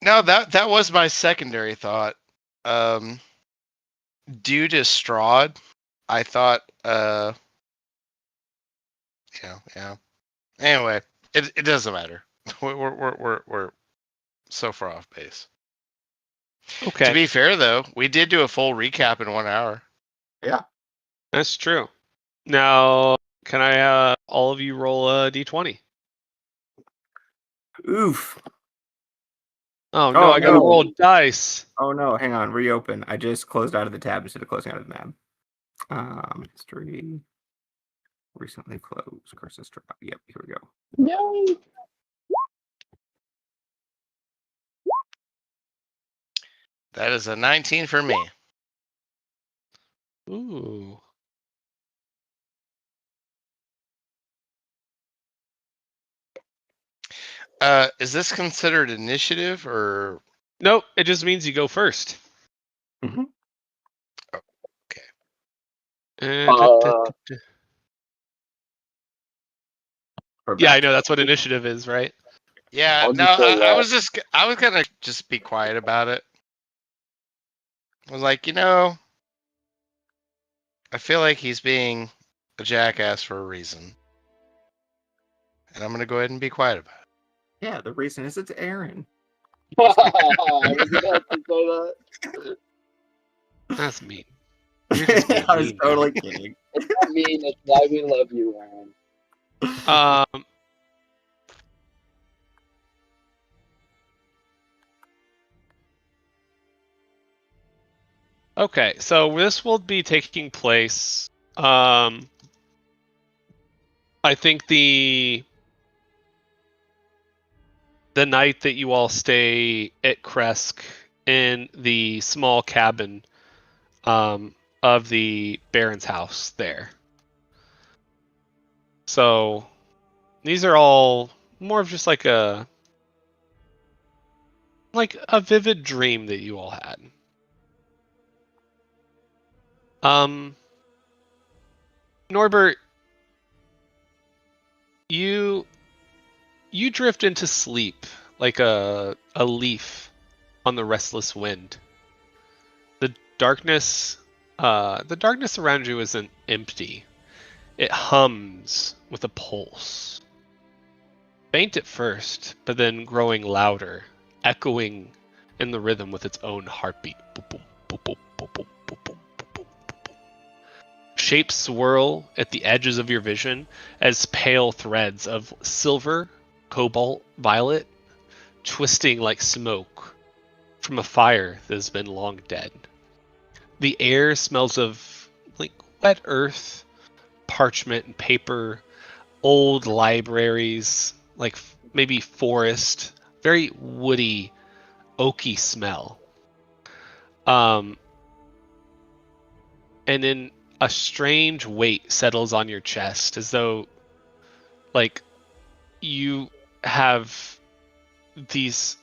No, that was my secondary thought. Due to Strahd, I thought, yeah. Anyway, it doesn't matter. We're so far off base. Okay, To be fair, though, we did do a full recap in 1 hour. Yeah. that's true. Now, can I all of you roll a d20? Oof. Oh no, I gotta no. roll dice. Oh no, hang on, reopen. I just closed out of the tab instead of closing out of the tab. History recently closed. Curses drop. Yep, here we go. Yay! That is a 19 for me. Ooh. Is this considered initiative or? Nope, it just means you go first. Mm-hmm. Okay. Yeah, I know that's what initiative is, right? Yeah, I'll no, just say I that. was gonna just be quiet about it. I was like, I feel like he's being a jackass for a reason, and I'm gonna go ahead and be quiet about it. Yeah, the reason is it's Aaron. I was about to say that. That's mean. You're just being I was mean, totally kidding. It's not mean. It's why we love you, Aaron. Okay, so this will be taking place. I think the night that you all stay at Kresk in the small cabin of the Baron's house there. So these are all more of just like a vivid dream that you all had. Norbert, you drift into sleep like a leaf on the restless wind. The darkness around you isn't empty. It hums with a pulse. Faint at first, but then growing louder, echoing in the rhythm with its own heartbeat. Boop, boop, boop, boop, boop, boop, boop, boop, boop, boop. Shapes swirl at the edges of your vision as pale threads of silver, cobalt, violet, twisting like smoke from a fire that has been long dead. The air smells of like wet earth, parchment and paper, old libraries, like maybe forest, very woody, oaky smell. And then a strange weight settles on your chest as though like you have these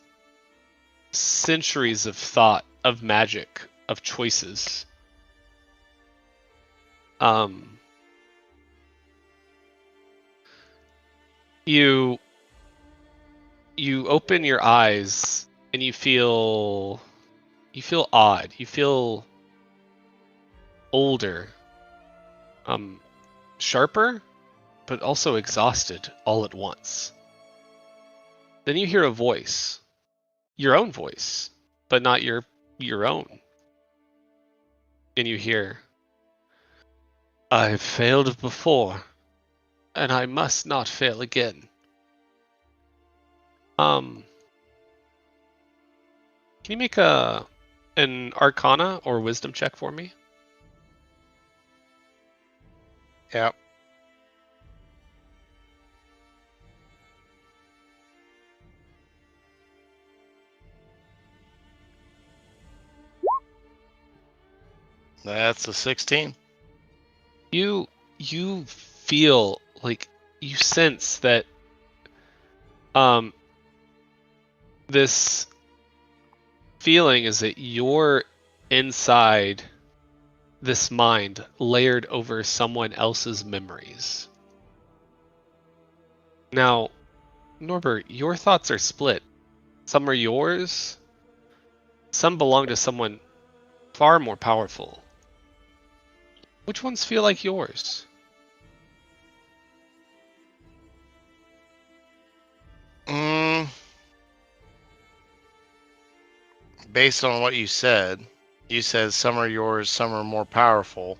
centuries of thought, of magic, of choices. You open your eyes and you feel odd. You feel older, sharper, but also exhausted all at once. Then you hear a voice, your own voice, but not your own. And you hear, "I've failed before, and I must not fail again." Can you make an Arcana or Wisdom check for me? Yeah. That's a 16. You feel like you sense that this feeling is that you're inside this mind layered over someone else's memories. Now, Norbert, your thoughts are split. Some are yours, some belong to someone far more powerful. Which ones feel like yours? Based on what you said some are yours, some are more powerful.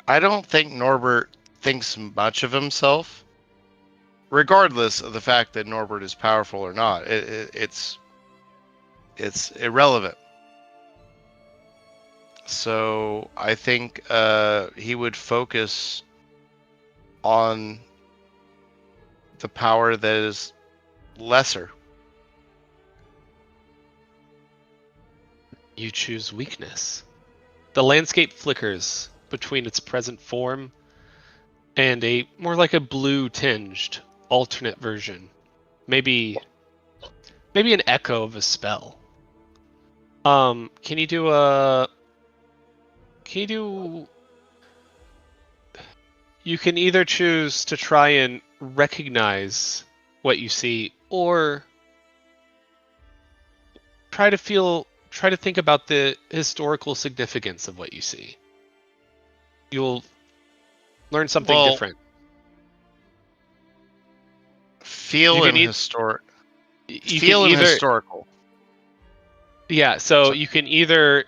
I don't think Norbert thinks much of himself, regardless of the fact that Norbert is powerful or not. It's irrelevant. So I think he would focus on the power that is lesser. You choose weakness. The landscape flickers between its present form and a more like a blue tinged alternate version. Maybe an echo of a spell. Can you do you can either choose to try and recognize what you see or try to think about the historical significance of what you see. You'll learn something different. Feel and historical. Yeah, so you can either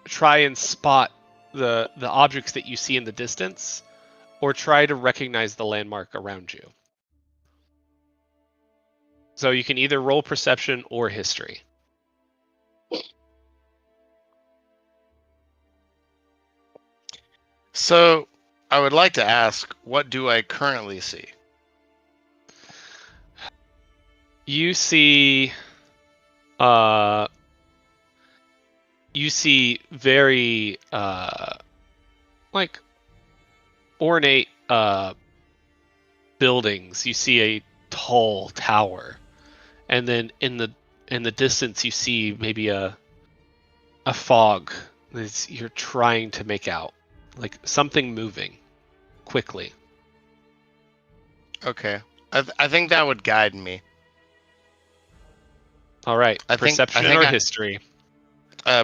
try and spot the objects that you see in the distance, or try to recognize the landmark around you. So you can either roll perception or history. So I would like to ask, what do I currently see? You see very like ornate buildings. You see a tall tower, and then in the distance you see maybe a fog that you're trying to make out, like something moving quickly. Okay, I think that would guide me. All right, perception or history?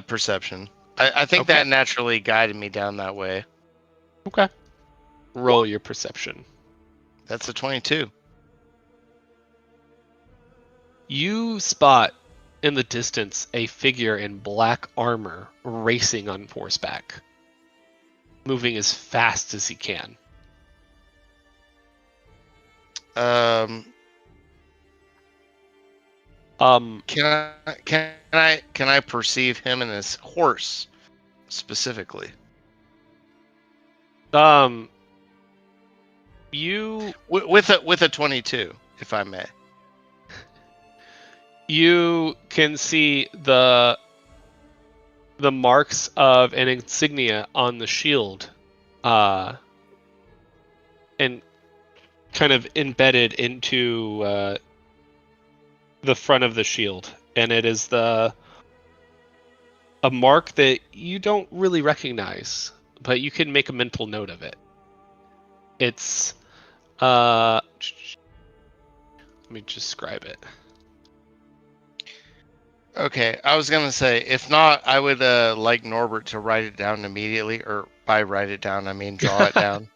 Perception. I think that naturally guided me down that way. Okay. Roll your perception. That's a 22. You spot in the distance a figure in black armor racing on horseback, moving as fast as he can. Can I perceive him and his horse specifically? You with a 22, if I may. You can see the marks of an insignia on the shield and kind of embedded into the front of the shield, and it is a mark that you don't really recognize, but you can make a mental note of it. It's let me describe it. Okay, I was gonna say, if not, I would like Norbert to write it down immediately, or by write it down, I mean draw it down.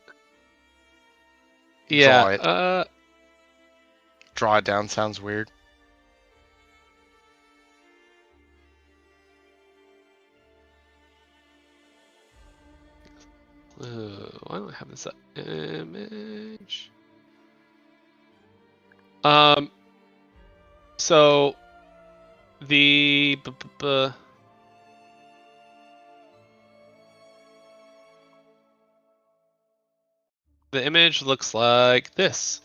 Draw it. Yeah. Draw it down sounds weird. Why don't I have this image? So the image looks like this.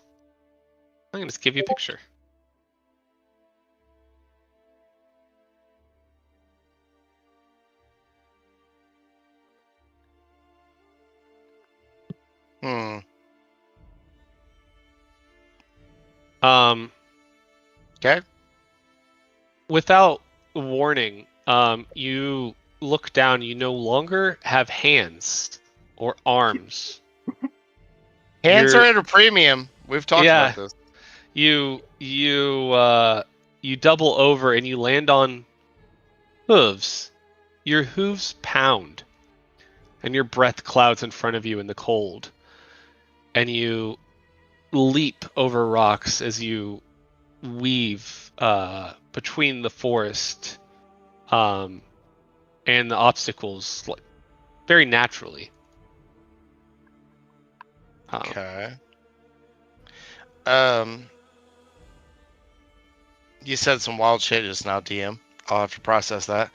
I'm gonna just give you a picture. Hmm. Okay. Without warning, you look down. You no longer have hands or arms. Hands are at a premium. We've talked Yeah. about this. You double over and you land on hooves. Your hooves pound, and your breath clouds in front of you in the cold. And you leap over rocks as you weave between the forest and the obstacles, like, very naturally. Okay. You said some wild shit just now, DM. I'll have to process that.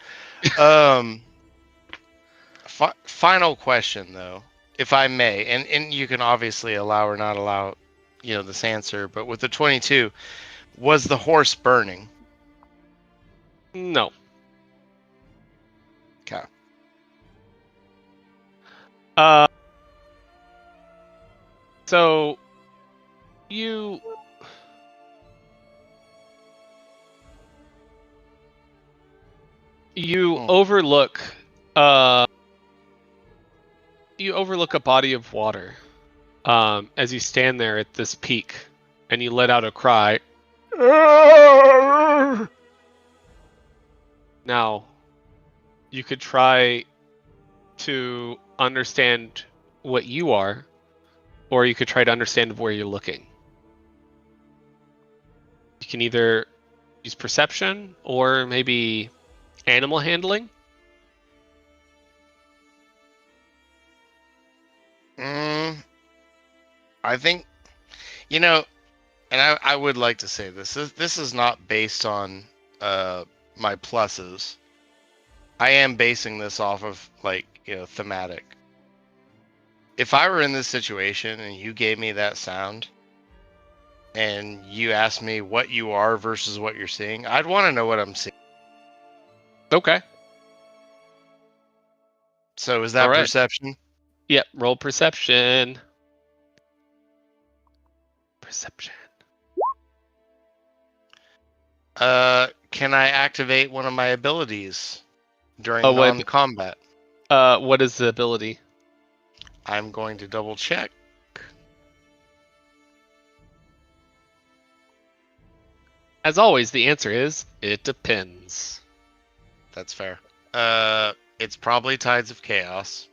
Final question though, if I may, and you can obviously allow or not allow, this answer. But with the 22, was the horse burning? No. Okay. So you overlook a body of water as you stand there at this peak, and you let out a cry. Now, you could try to understand what you are, or you could try to understand where you're looking. You can either use perception or maybe animal handling. I think, and I would like to say this is not based on my pluses. I am basing this off of thematic. If I were in this situation and you gave me that sound and you asked me what you are versus what you're seeing, I'd want to know what I'm seeing. Okay. So is that All right. perception? Yep, roll perception. Perception. Can I activate one of my abilities during Oh, what? non-combat? What is the ability? I'm going to double check. As always, the answer is it depends. That's fair. It's probably Tides of Chaos.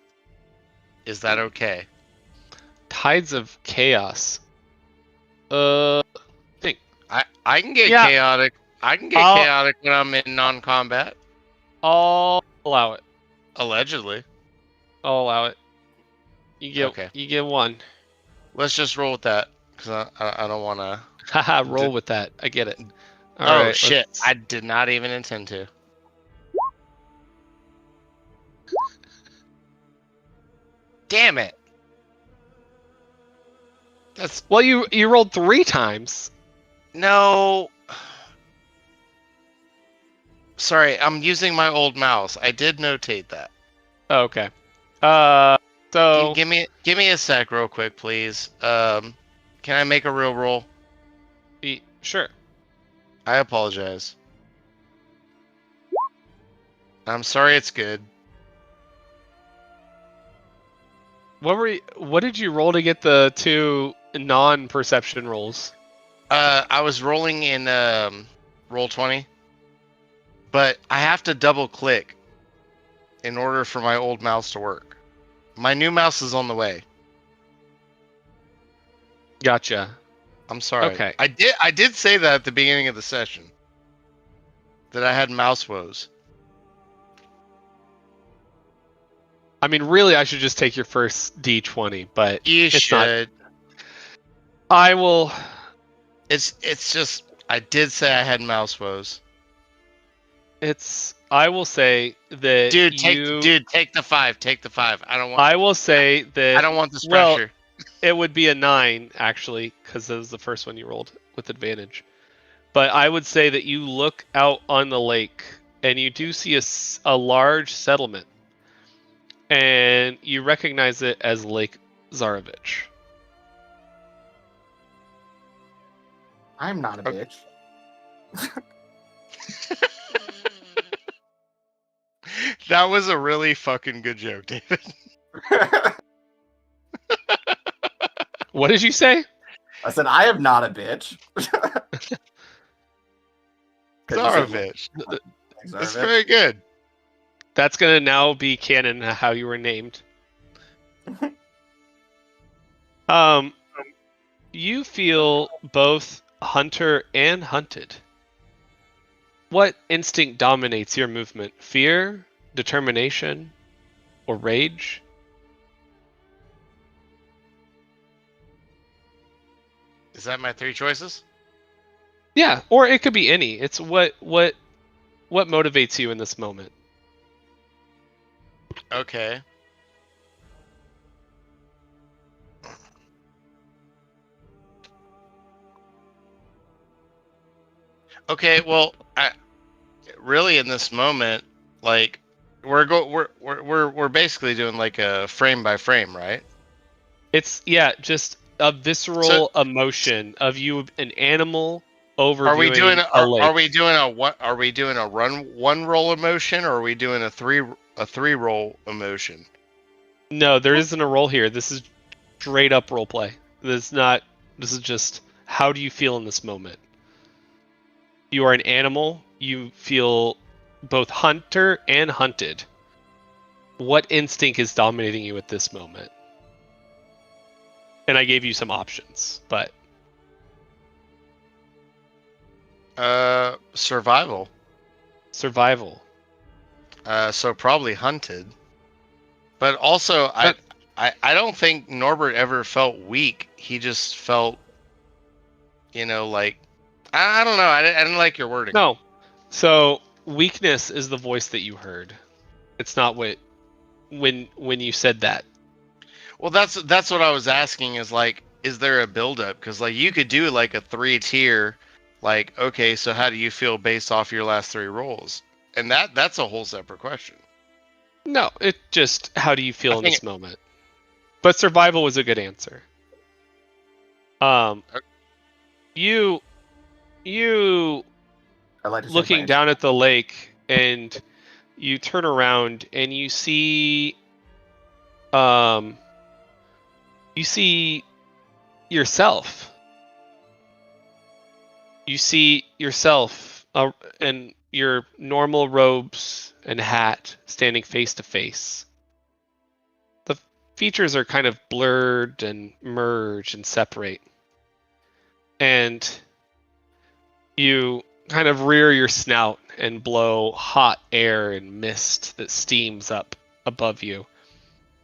Is that okay? Tides of Chaos. Think. I can get Yeah. chaotic. I can get chaotic when I'm in non-combat. I'll allow it. Allegedly. I'll allow it. You get one. Let's just roll with that, because I don't want to. Haha, roll with that. I get it. All oh, right, shit. I did not even intend to. Damn it. That's... Well, you rolled 3 times. No. Sorry, I'm using my old mouse. I did notate that. Oh, okay. So Give me a sec, real quick, please. Can I make a real roll? sure. I apologize. I'm sorry. It's good. What did you roll to get the 2 non-perception rolls? I was rolling in roll 20, but I have to double click in order for my old mouse to work. My new mouse is on the way. Gotcha. I'm sorry. Okay. I did say that at the beginning of the session that I had mouse woes. I mean, really, I should just take your first D20, but You it's not. should. I will. It's just I did say I had mouse woes. I will say that Dude, take the 5. Take the 5. I will say that. I don't want this Well, pressure. it would be a 9 actually, because that was the first one you rolled with advantage. But I would say that you look out on the lake and you do see a large settlement, and you recognize it as Lake Zarovich. I'm not a Okay. bitch. That was a really fucking good joke, David. What did you say? I said I am not a bitch. 'Cause you said Zarovich. Lake That's Zarovich. very good. That's gonna now be canon how you were named. You feel both hunter and hunted. What instinct dominates your movement? Fear, determination, or rage? Is that my 3 choices? Yeah, or it could be any. It's what motivates you in this moment. Okay. Okay, well, I really in this moment, like we're basically doing like a frame by frame, right? It's just a So visceral emotion of you, an animal are we doing overviewing a lake. are we doing a what? Are we doing a one roll emotion, or are we doing a three roll emotion? No, there isn't a role here. This is straight up role play. This is just how do you feel in this moment? You are an animal. You feel both hunter and hunted. What instinct is dominating you at this moment? And I gave you some options, but Survival. survival. So probably hunted. But also, I don't think Norbert ever felt weak. He just felt, like I don't know. I didn't like your wording. No. So weakness is the voice that you heard. It's not what when you said that. Well, that's what I was asking. Is like, is there a buildup? Because like you could do like a 3-tier. Like, okay, so how do you feel based off your last 3 rolls? And that's a whole separate question. No, it just how do you I feel in think this moment? But survival was a good answer. You I like to say looking brains. down at the lake, and you turn around and you see yourself. You see yourself in your normal robes and hat standing face to face. The features are kind of blurred and merge and separate. And you kind of rear your snout and blow hot air and mist that steams up above you.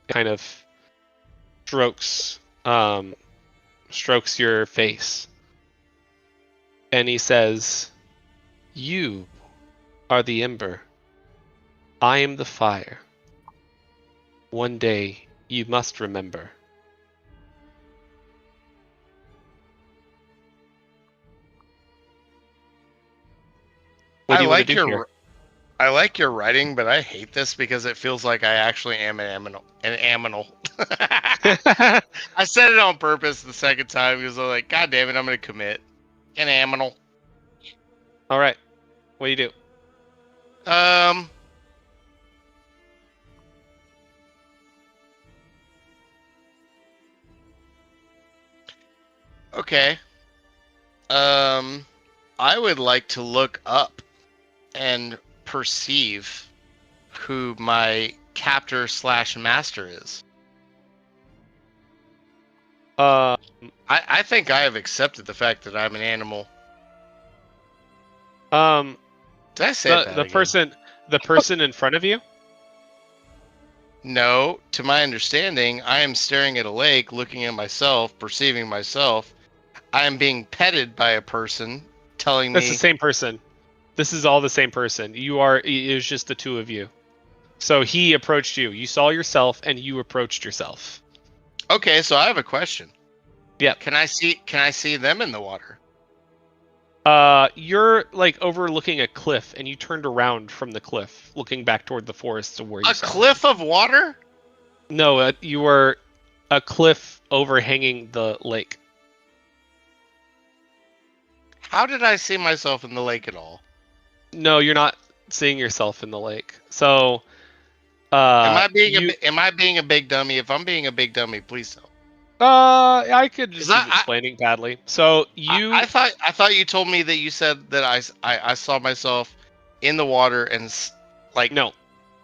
Kind of strokes strokes your face. And he says, "You are the ember. I am the fire. One day you must remember." What do I you want to like do here? I like your writing, but I hate this because it feels like I actually am an aminal. An aminal. I said it on purpose the second time because I was like, God damn it, I'm gonna commit. An aminal. All right. What do you do? Um. Okay. I would like to look up and perceive who my captor slash master is. Uh, I think I have accepted the fact that I'm an animal. um, Did I say that again? the person in front of you. No, to my understanding, I am staring at a lake, looking at myself, perceiving myself. I am being petted by a person telling That's the me, same person. This is all the same person. You are. It is just the two of you. So he approached you. You saw yourself, and you approached yourself. okay, so I have a question. Yep. Can I see them in the water? You're like overlooking a cliff, and you turned around from the cliff, looking back toward the forest to where you A saw cliff of water? No, you were a cliff overhanging the lake. How did I see myself in the lake at all? No, you're not seeing yourself in the lake. So, Am I being a big dummy? If I'm being a big dummy, please tell. I could 'Cause just be explaining badly. So I thought you told me that you said that I saw myself in the water and like no,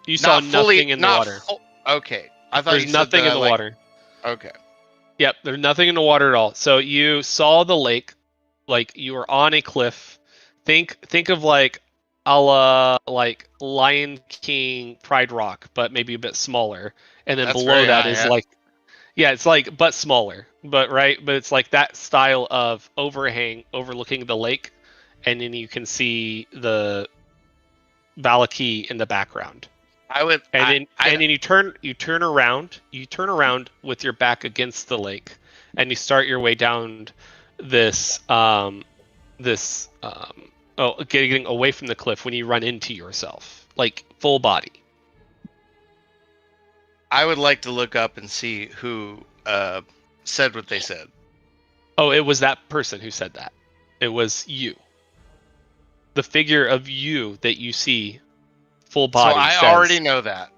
you saw not fully nothing in the not water. okay. I thought There's you said nothing that in I the like water. okay. Yep, there's nothing in the water at all. So you saw the lake, like you were on a cliff. Think of like a la like Lion King Pride Rock, but maybe a bit smaller. And then That's below very that high. is Yeah. like yeah, it's like but smaller. But right, but it's like that style of overhang overlooking the lake, and then you can see the Valaki in the background. I would And then you turn around with your back against the lake, and you start your way down this this getting away from the cliff when you run into yourself, like full body. I would like to look up and see who said what they said. Oh, it was that person who said that. It was you. The figure of you that you see full So body I says already know that.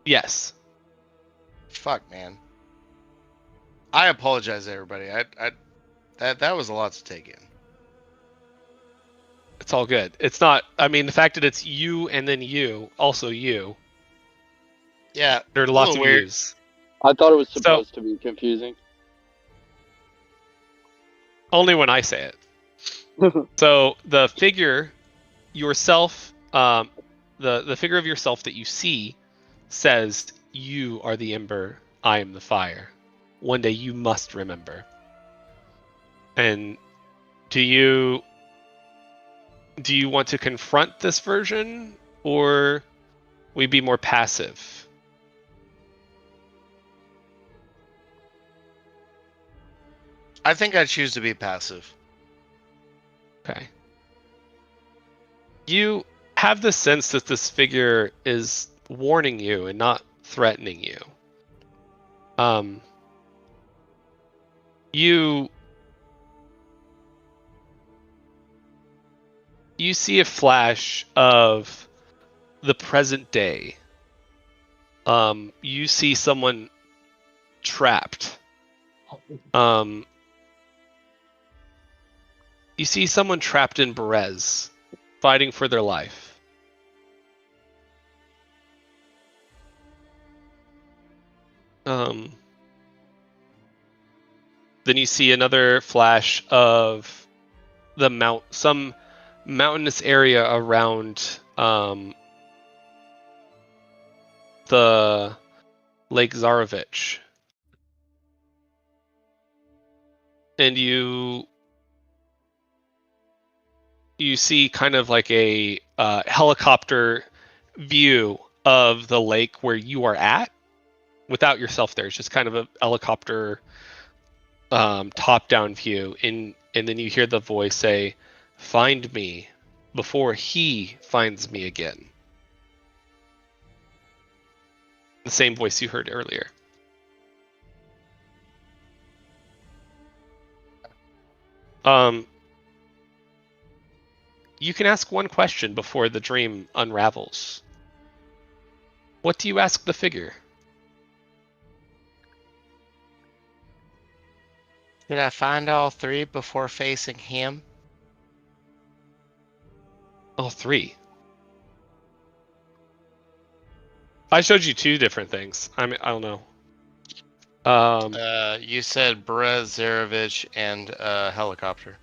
yes. Fuck, man. I apologize, everybody. That was a lot to take in. It's all good. It's not. I mean, the fact that it's you and then you, also you. Yeah, There are a lots little of weird. yous. I thought it was So supposed to be confusing. only when I say it. So the figure yourself, the figure of yourself that you see, says, "You are the ember. I am the fire. One day you must remember." And do you want to confront this version, or we be more passive? I think I choose to be passive. Okay. You have the sense that this figure is warning you and not threatening you. You see a flash of the present day. You see someone trapped. You see someone trapped in Berez, fighting for their life. Then you see another flash of some mountainous area around the Lake Zarovich. And you see kind of like a helicopter view of the lake where you are at without yourself there. It's just kind of a helicopter top-down view, and then you hear the voice say, "Find me, before he finds me again. The same voice you heard earlier. You can ask one question before the dream unravels. What do you ask the figure? Did I find all three before facing him? All three. I showed you two different things. I don't know. You said Berez, Zarevich, and helicopter.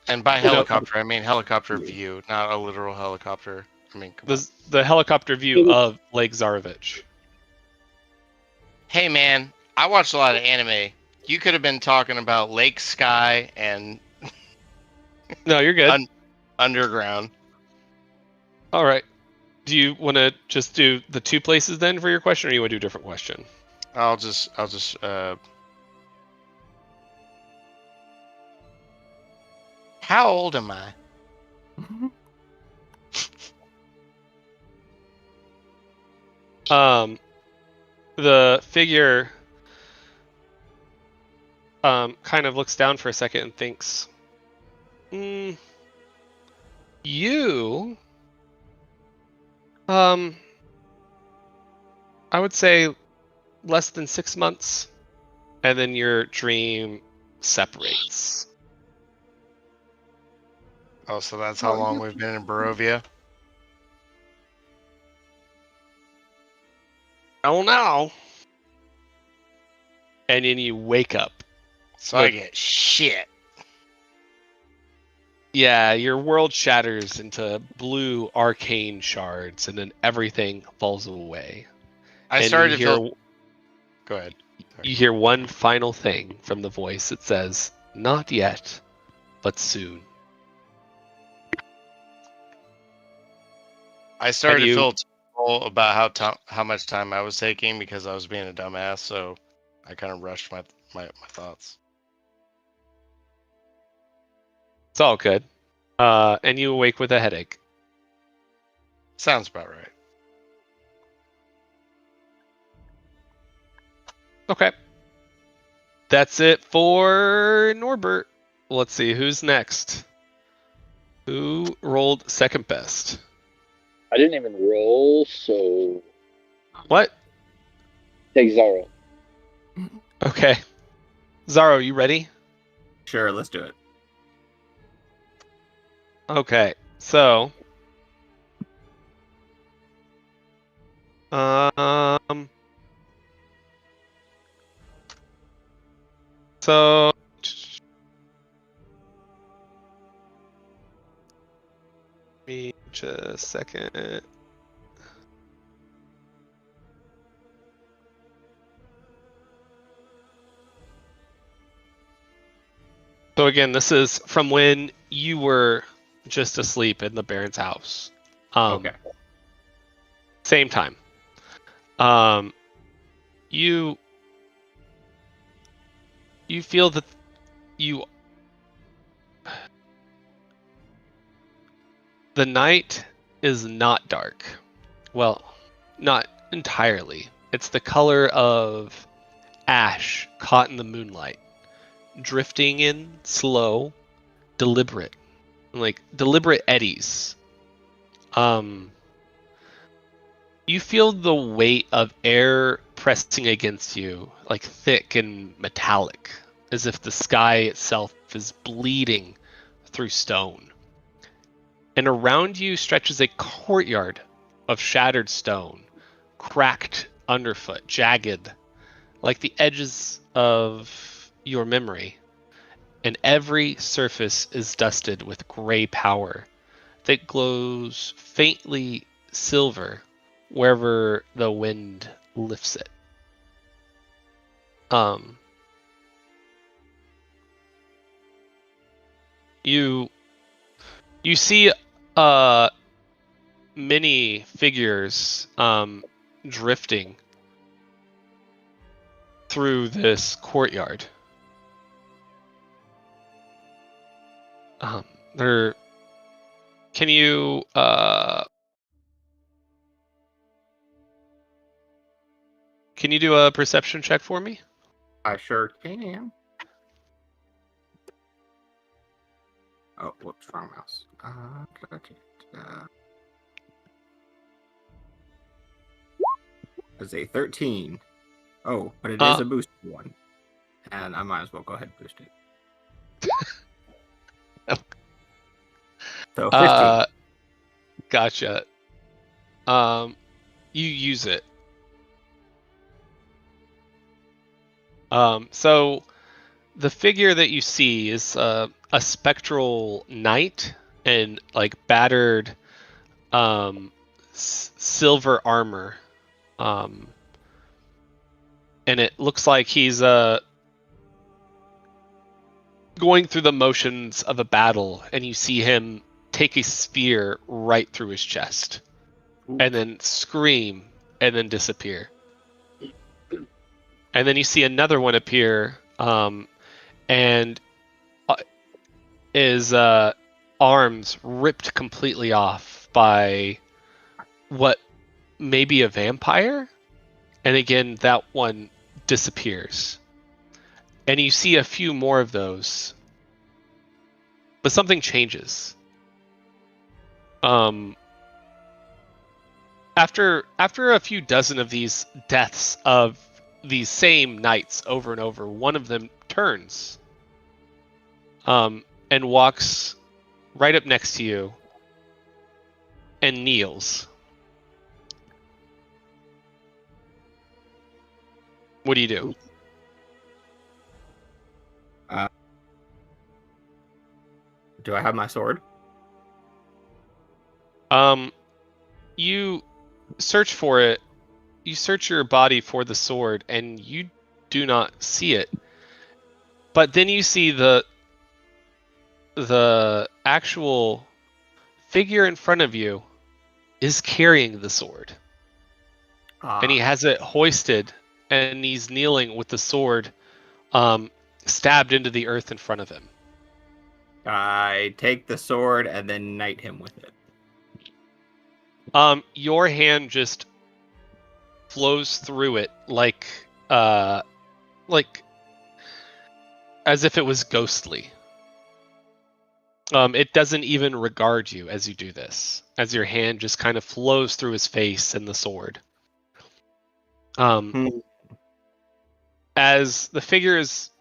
And by No. helicopter, I mean helicopter view, not a literal helicopter. I mean, come on. The helicopter view of Lake Zarevich. Hey man, I watched a lot of anime. You could have been talking about Lake Sky and No, you're good. underground. All right. Do you want to just do the two places then for your question, or you want to do a different question? I'll just How old am I? The figure kind of looks down for a second and thinks, you, I would say less than 6 months, and then your dream separates. Oh, so that's how long we've been in Barovia? Oh no! And then you wake up. So I get shit. Yeah, your world shatters into blue arcane shards, and then everything falls away. I started to feel. Go ahead. Sorry. You hear one final thing from the voice. It says, "Not yet, but soon." I started to feel terrible about how much time I was taking because I was being a dumbass. So I kind of rushed my thoughts. It's all good. And you awake with a headache. Sounds about right. Okay. That's it for Norbert. Let's see, who's next? Who rolled second best? I didn't even roll, so What? take Zaro. Okay. Zaro, you ready? Sure, let's do it. Okay. So so me just a second. So again, this is from when you were just asleep in the Baron's house. Okay. Same time. You feel that the night is not dark. Well, not entirely. It's the color of ash caught in the moonlight, drifting in slow, deliberate, like deliberate eddies. You feel the weight of air pressing against you, like thick and metallic, as if the sky itself is bleeding through stone. And around you stretches a courtyard of shattered stone, cracked underfoot, jagged, like the edges of your memory. And every surface is dusted with gray power that glows faintly silver wherever the wind lifts it. You see many figures drifting through this courtyard. They're Can you do a perception check for me? I sure can. Oh, whoops, wrong mouse. That's a 13. Oh, but it is a boosted one. And I might as well go ahead and boost it. So 15. Gotcha. You use it. So the figure that you see is a spectral knight in like battered silver armor. And it looks like he's going through the motions of a battle, and you see him take a spear right through his chest. Ooh. And then scream and then disappear. And then you see another one appear, and his arms ripped completely off by what may be a vampire. And again, that one disappears. And you see a few more of those. But something changes. After a few dozen of these deaths of these same knights over and over, one of them turns and walks right up next to you and kneels. What do you do? Do I have my sword? You search for it. You search your body for the sword, and you do not see it. But then you see the actual figure in front of you is carrying the sword. And he has it hoisted, and he's kneeling with the sword stabbed into the earth in front of him. I take the sword and then knight him with it. Your hand just flows through it like as if it was ghostly. It doesn't even regard you as you do this, as your hand just kind of flows through his face and the sword. As the figure is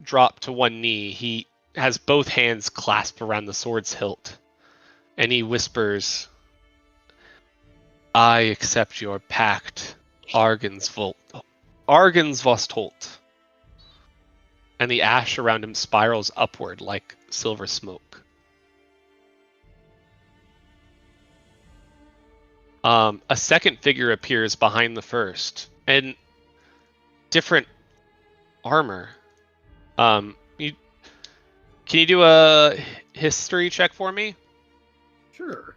dropped to one knee, he has both hands clasped around the sword's hilt, and he whispers, "I accept your pact, Argensvost." And the ash around him spirals upward like silver smoke. A second figure appears behind the first, and different armor. Can you do a history check for me? Sure.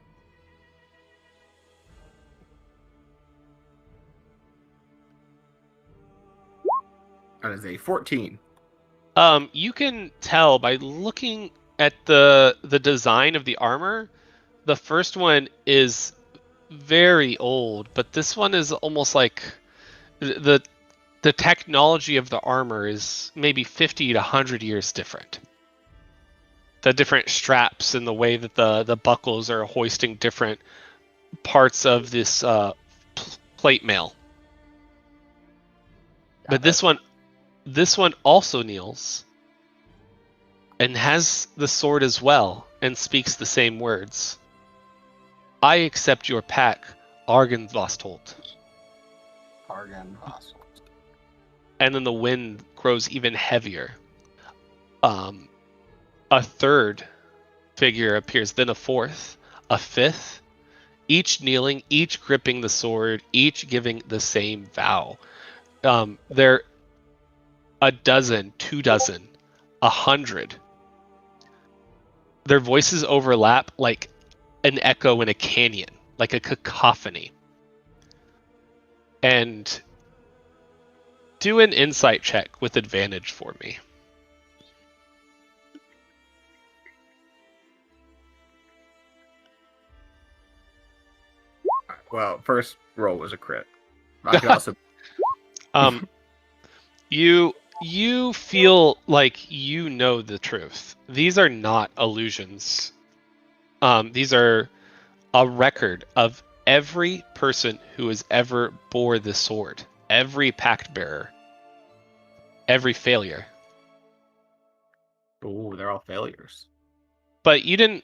That is a 14. You can tell by looking at the design of the armor. The first one is very old, but this one is almost like the technology of the armor is maybe 50 to 100 years different. The different straps and the way that the buckles are hoisting different parts of this plate mail. But this one also kneels and has the sword as well and speaks the same words. I accept your pact, Argensvost. And then the wind grows even heavier. A third figure appears, then a fourth, a fifth, each kneeling, each gripping the sword, each giving the same vow. They're a dozen, 2 dozen, 100. Their voices overlap like an echo in a canyon, like a cacophony. And do an insight check with advantage for me. Well, first roll was a crit. I could also. You feel like you know the truth. These are not illusions. These are a record of every person who has ever bore the sword, every pact bearer, every failure. Oh, they're all failures. But you didn't.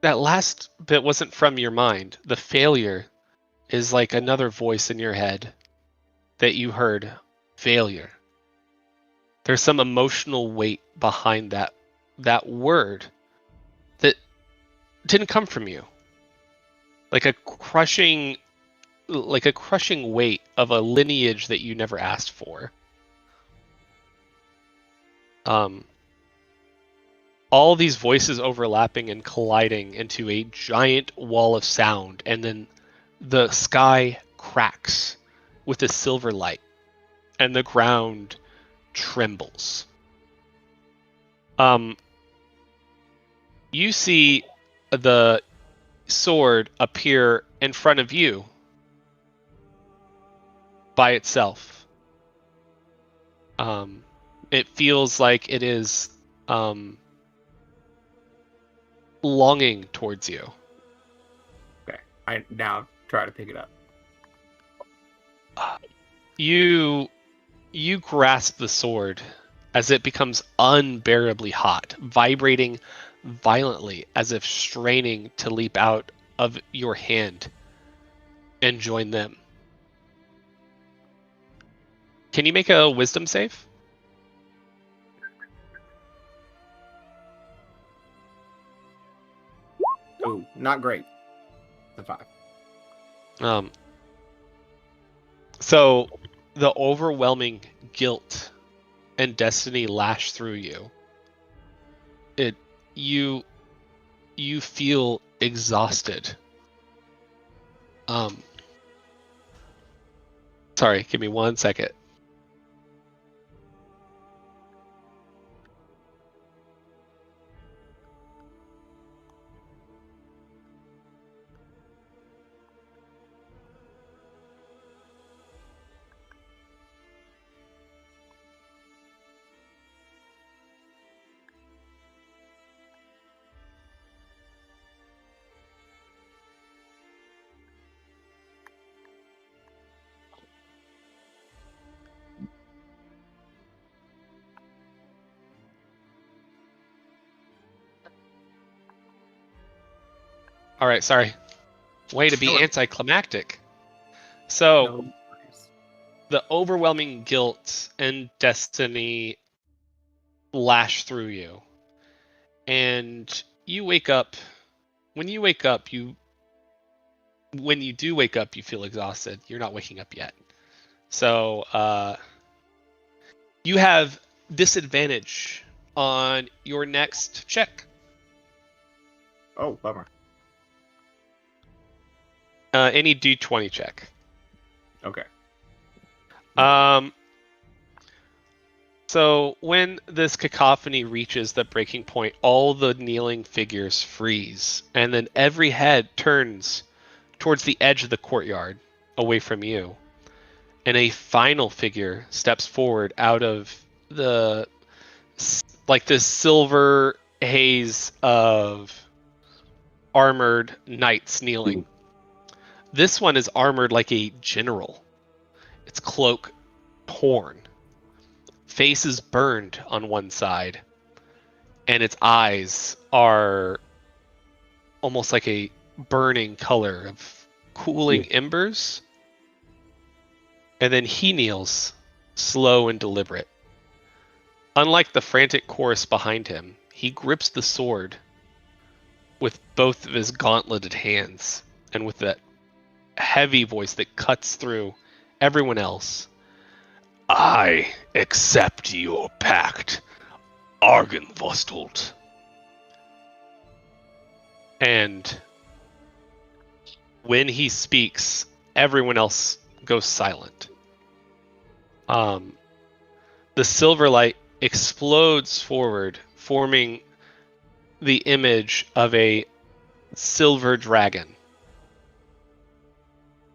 That last bit wasn't from your mind. The failure is like another voice in your head that you heard. Failure. There's some emotional weight behind that word that didn't come from you. Like a crushing weight of a lineage that you never asked for. All these voices overlapping and colliding into a giant wall of sound, and then the sky cracks with a silver light, and the ground trembles. You see the sword appear in front of you by itself. It feels like it is longing towards you. Okay, I now try to pick it up. You grasp the sword as it becomes unbearably hot, vibrating violently as if straining to leap out of your hand and join them. Can you make a wisdom save? Oh, not great. The 5. So the overwhelming guilt and destiny lash through you. You feel exhausted. Sorry, give me 1 second. All right, sorry. Way to be anticlimactic. So, No. the overwhelming guilt and destiny lash through you. And you wake up. When you do wake up, you feel exhausted. You're not waking up yet. So, you have disadvantage on your next check. Oh, bummer. Any D20 check. Okay. So when this cacophony reaches the breaking point, all the kneeling figures freeze, and then every head turns towards the edge of the courtyard, away from you. And a final figure steps forward out of the this silver haze of armored knights kneeling. This one is armored like a general. Its cloak torn. Face is burned on one side, and its eyes are almost like a burning color of cooling embers. And then he kneels, slow and deliberate. Unlike the frantic chorus behind him, he grips the sword with both of his gauntleted hands, and with that heavy voice that cuts through everyone else. I accept your pact, Argenvostold. And when he speaks, everyone else goes silent. The silver light explodes forward, forming the image of a silver dragon.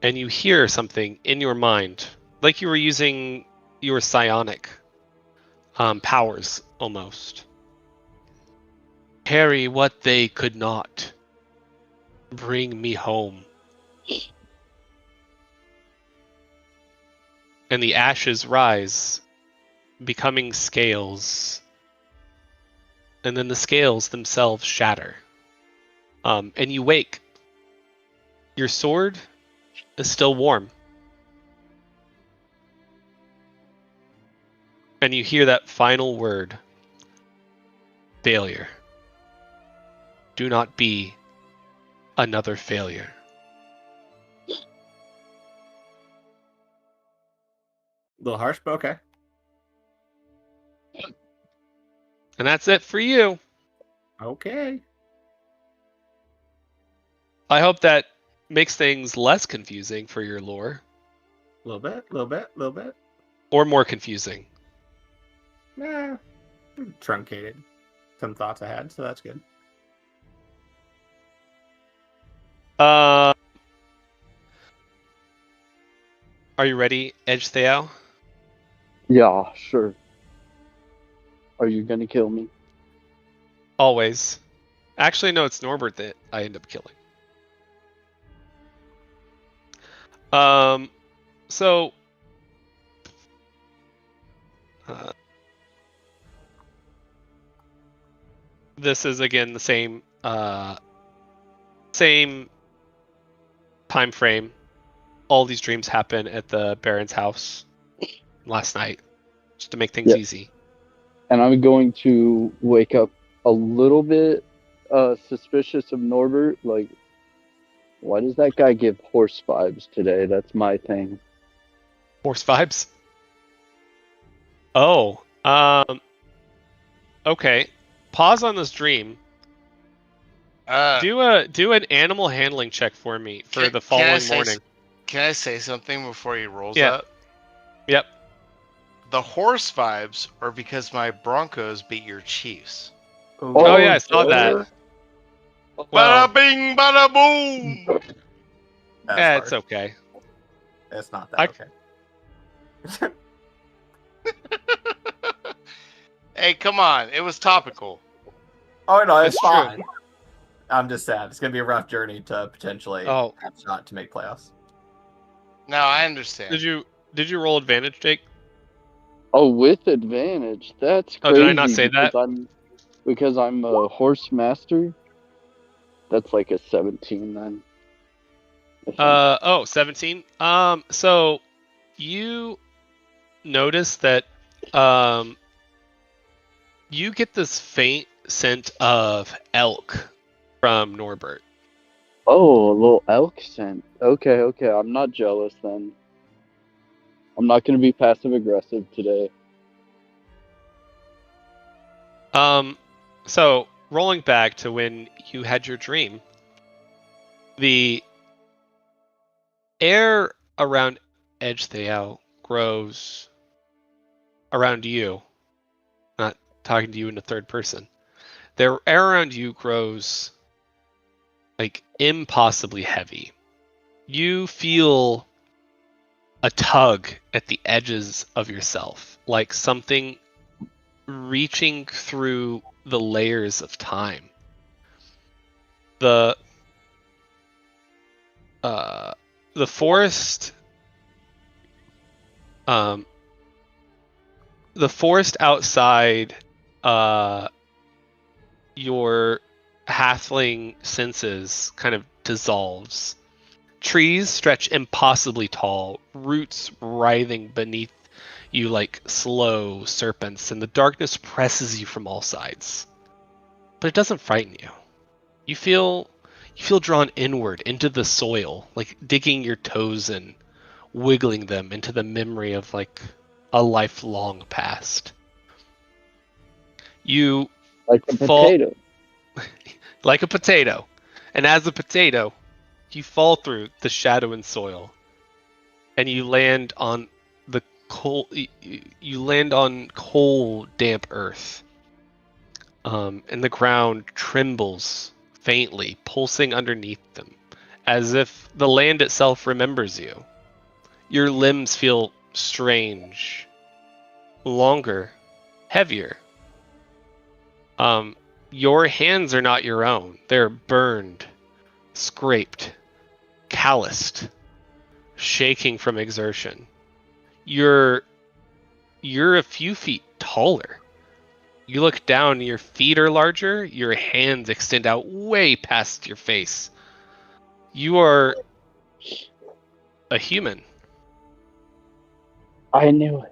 and you hear something in your mind, like you were using your psionic powers almost. Carry what they could not. Bring me home. And the ashes rise, becoming scales. And then the scales themselves shatter. And you wake. Your sword is still warm. And you hear that final word. Failure. Do not be another failure. A little harsh, but okay. And that's it for you. Okay. I hope that makes things less confusing for your lore. A little bit. Or more confusing. Nah. Truncated. Some thoughts I had, so that's good. Are you ready, Edge Theo? Yeah, sure. Are you gonna kill me? Always. Actually, no, it's Norbert that I end up killing. So this is again the same same time frame. All these dreams happen at the Baron's house last night, just to make things Yep. easy. And I'm going to wake up a little bit suspicious of Norbert. Like, why does that guy give horse vibes today? That's my thing. Horse vibes. Oh, okay. Pause on this dream. Do an animal handling check for me for the following morning. Can I say something before he rolls Yeah. up? Yep. The horse vibes are because my Broncos beat your Chiefs. Oh yeah, I saw that. Well, Bada bing, bada boom. yeah, it's okay. It's not that okay. Hey, come on. It was topical. Oh no, it's It's true. fine. I'm just sad. It's gonna be a rough journey to potentially have a shot to make playoffs. No, I understand. Did you roll advantage, Jake? Oh, with advantage. That's crazy. Oh, did I not say that? Because I'm a horse master. That's like a 17 then. 17. So you notice that you get this faint scent of elk from Norbert. Oh, a little elk scent. Okay. I'm not jealous then. I'm not going to be passive aggressive today. So rolling back to when you had your dream, the air around Edgetheow grows around you. Not talking to you in the third person. The air around you grows like impossibly heavy. You feel a tug at the edges of yourself, like something reaching through the layers of time. The forest the forest outside your halfling senses kind of dissolves. Trees stretch impossibly tall, roots writhing beneath you like slow serpents, and the darkness presses you from all sides. But it doesn't frighten you. You feel drawn inward into the soil, like digging your toes and wiggling them into the memory of like a lifelong past. You like a potato. Like a potato. And as a potato, you fall through the shadow and soil. And you land on the cold damp earth. And the ground trembles faintly, pulsing underneath them as if the land itself remembers you. Your limbs feel strange, longer, heavier. Your hands are not your own. They're burned, scraped, calloused, shaking from exertion. You're a few feet taller. You look down, your feet are larger, your hands extend out way past your face. You are a human. I knew it.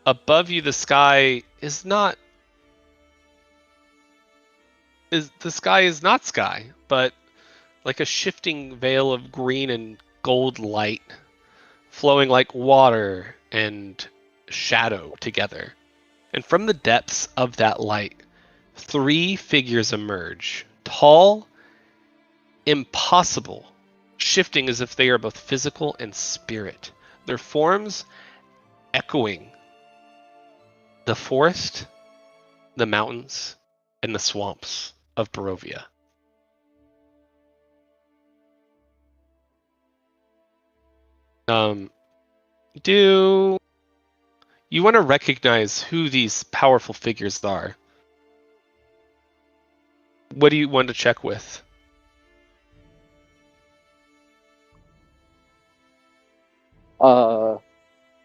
Above you, the sky is not sky, but like a shifting veil of green and gold light, flowing like water and shadow together. And from the depths of that light, 3 figures emerge, tall, impossible, shifting as if they are both physical and spirit. Their forms echoing the forest, the mountains, and the swamps of Barovia. Do you want to recognize who these powerful figures are? What do you want to check with?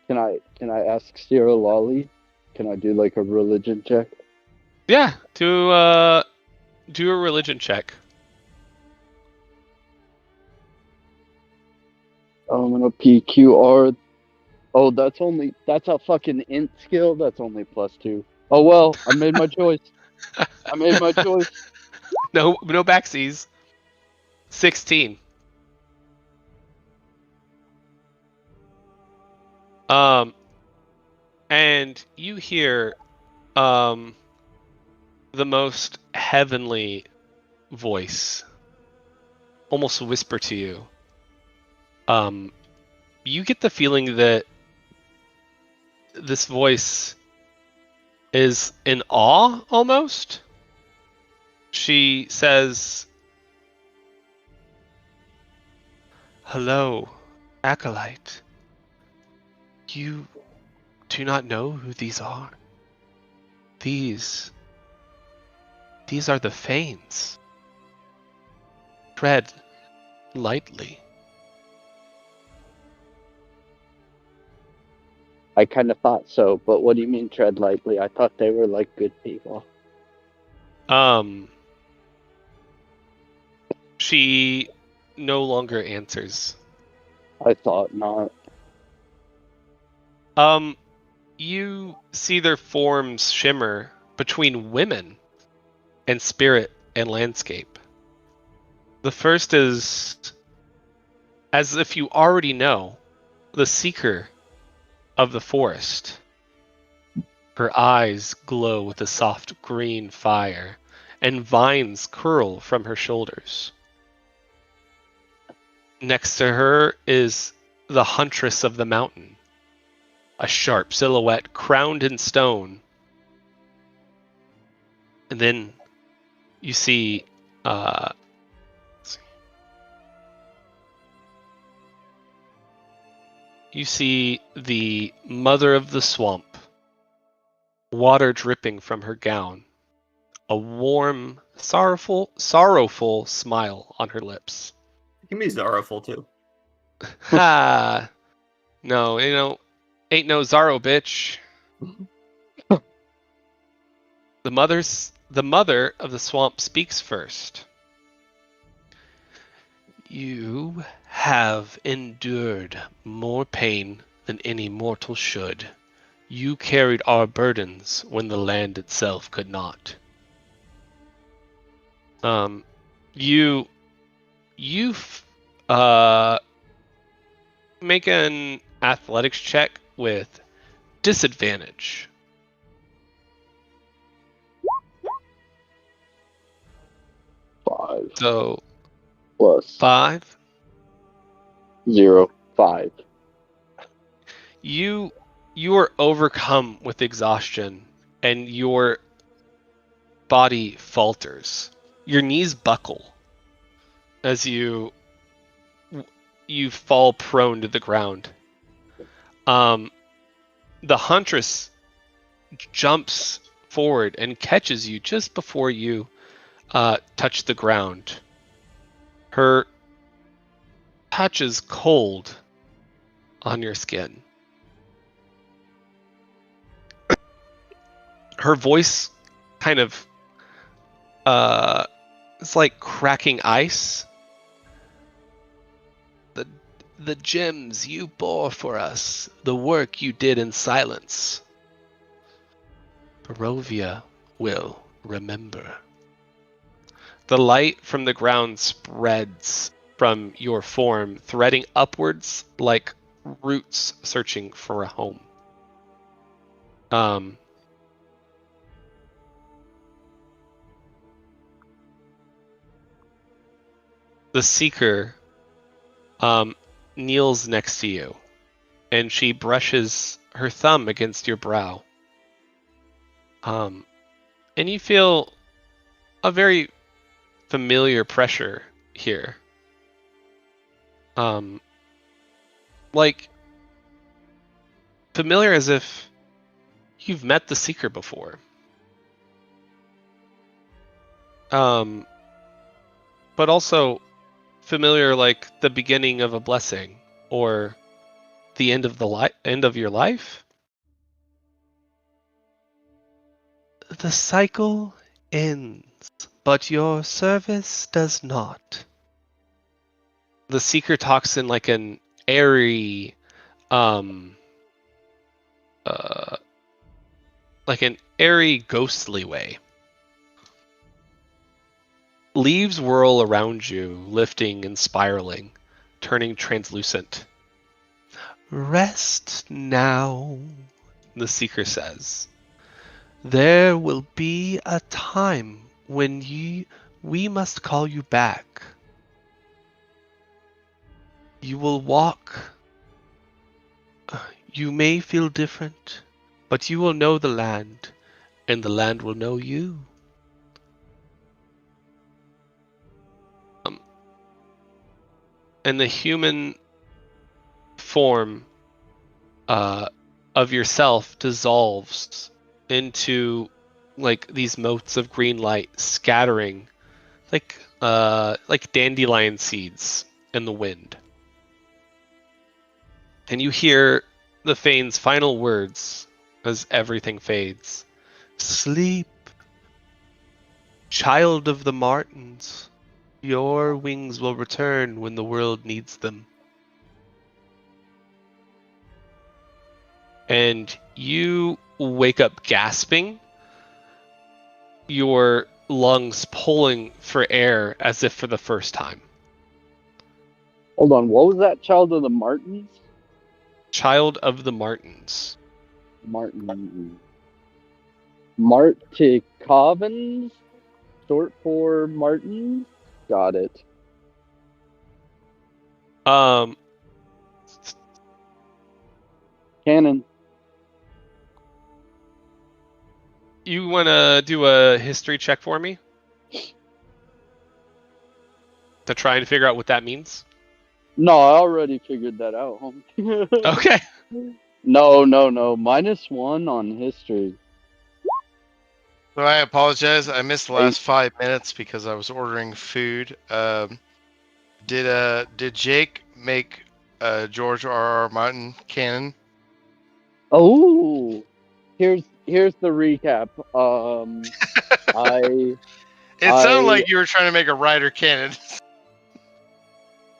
Can I ask Sierra Lolly? Can I do like a religion check? Yeah, do a religion check. I'm gonna PQR. Oh, that's a fucking int skill. That's only +2. Oh well, I made my choice. I made my choice. No backsies. 16. And you hear the most heavenly voice almost whisper to you. You get the feeling that this voice is in awe almost. She says, "Hello, acolyte. You do not know who these are? These are the Fanes. Tread lightly." I kind of thought so, but what do you mean tread lightly? I thought they were like good people. She no longer answers. I thought not. You see their forms shimmer between women and spirit and landscape. The first is, as if you already know, the seeker of the forest. Her eyes glow with a soft green fire, and vines curl from her shoulders. Next to her is the huntress of the mountain, a sharp silhouette crowned in stone. And then you see, the mother of the swamp, water dripping from her gown, a warm, sorrowful smile on her lips. Give me sorrowful too. Ha! No, ain't no Zaro, bitch. The mother of the swamp speaks first. You have endured more pain than any mortal should. You carried our burdens when the land itself could not. You make an athletics check with disadvantage. Five So plus 5. 0, 5. You are overcome with exhaustion and your body falters. your knees buckle as you fall prone to the ground. The huntress jumps forward and catches you just before you touch the ground. Her touch is cold on your skin. Her voice kind of it's like cracking ice. The gems you bore for us, the work you did in silence, Barovia will remember. The light from the ground spreads from your form, threading upwards like roots searching for a home. The Seeker kneels next to you, and she brushes her thumb against your brow. And you feel a very familiar pressure here. Like familiar as if you've met the Seeker before. But also familiar like the beginning of a blessing or the end of end of your life. The cycle ends, but your service does not. The Seeker talks in like an airy, ghostly way. Leaves whirl around you, lifting and spiraling, turning translucent. Rest now, the Seeker says. There will be a time when we must call you back. You will walk. You may feel different, but you will know the land, and the land will know you. And the human form of yourself dissolves into like these motes of green light scattering like dandelion seeds in the wind. And you hear the Fane's final words as everything fades. Sleep, child of the Martins. Your wings will return when the world needs them. And you wake up gasping, your lungs pulling for air as if for the first time. Hold on, what was that? Child of the Martins? Child of the Martins. Martikovans? Short for Martins? Got it. Canon. You want to do a history check for me? To try and figure out what that means? No, I already figured that out, homie. Okay. No. -1 on history. So I apologize. I missed the last 5 minutes because I was ordering food. Did Jake make George R.R. Martin canon? Oh, here's the recap. It sounded like you were trying to make a writer canon.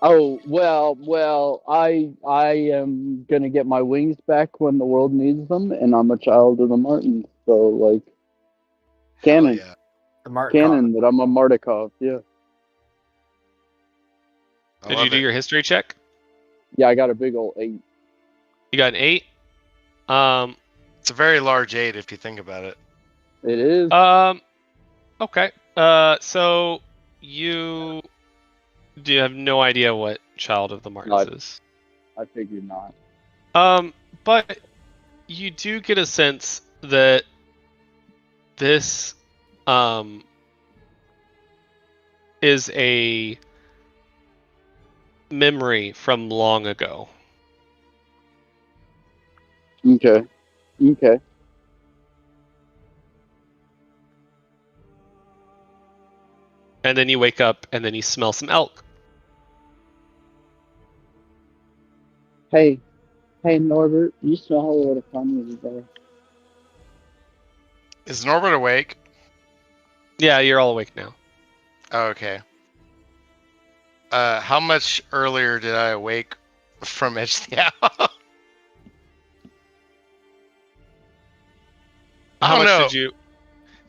Oh, well, I am gonna get my wings back when the world needs them, and I'm a child of the Martins, so like canon. Hell yeah. The Markov. Canon that I'm a Martikov, yeah. Did you do your history check? Yeah, I got a big old 8. You got an 8? It's a very large 8 if you think about it. It is. Okay. So you have no idea what Child of the Martins is. I figured not. But you do get a sense that this is a memory from long ago. Okay. Okay. And then you wake up and then you smell some elk. Hey, Norbert, you smell a little funny today. Is Norbert awake? Yeah, you're all awake now. Oh, okay. How much earlier did I awake from Edge the Owl? I How don't much know. did you?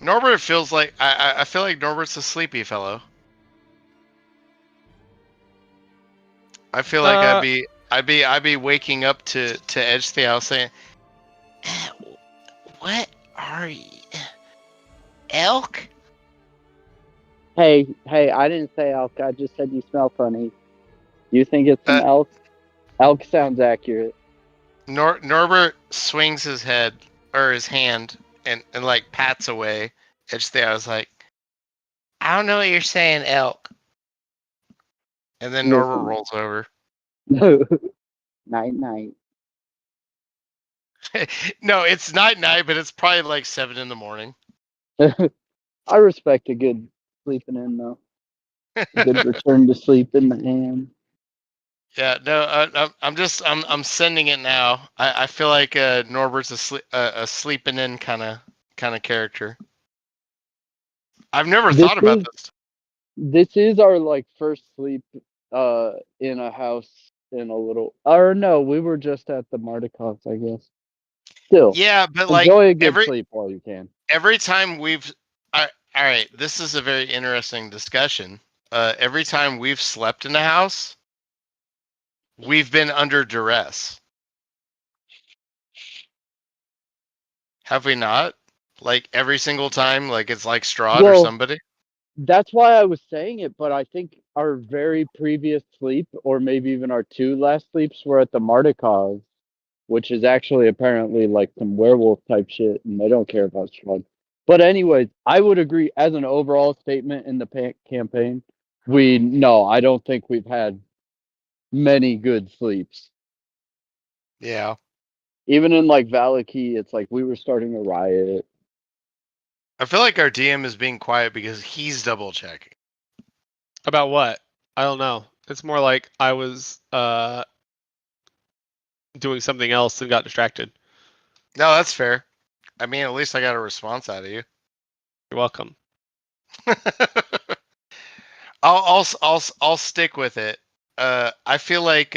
Norbert feels like I feel like Norbert's a sleepy fellow. I feel like I'd be waking up to Edge the Owl saying, "What are you, elk?" Hey, I didn't say elk. I just said you smell funny. You think it's an elk? Elk sounds accurate. Norbert swings his head or his hand and like pats away. Edge the Owl's like, "I don't know what you're saying, elk." And then Norbert Listen. rolls over. Night, night. No, it's night, but it's probably like 7 in the morning. I respect a good sleeping in though. A good return to sleep in the hand. Yeah, no, I'm sending it now. I feel like Norbert's a sleeping in kind of character. I've never thought about this. This is our like first sleep in a house in a little, or no, we were just at the Mardikovs, I guess. Still, Yeah, but like enjoy a good sleep while you can. every time all right, this is a very interesting discussion. Every time we've slept in a house, we've been under duress. Have we not? Like every single time, like it's like Strahd or somebody. That's why I was saying it, but I think our very previous sleep, or maybe even our two last sleeps, were at the Mardikovs, which is actually apparently like some werewolf type shit, and they don't care about Strahd. But anyways, I would agree as an overall statement in the campaign. I don't think we've had many good sleeps. Yeah. Even in like Valaki, it's like we were starting a riot. I feel like our DM is being quiet because he's double checking. About what? I don't know. It's more like I was doing something else and got distracted. No, that's fair. I mean, at least I got a response out of you. You're welcome. I'll stick with it. I feel like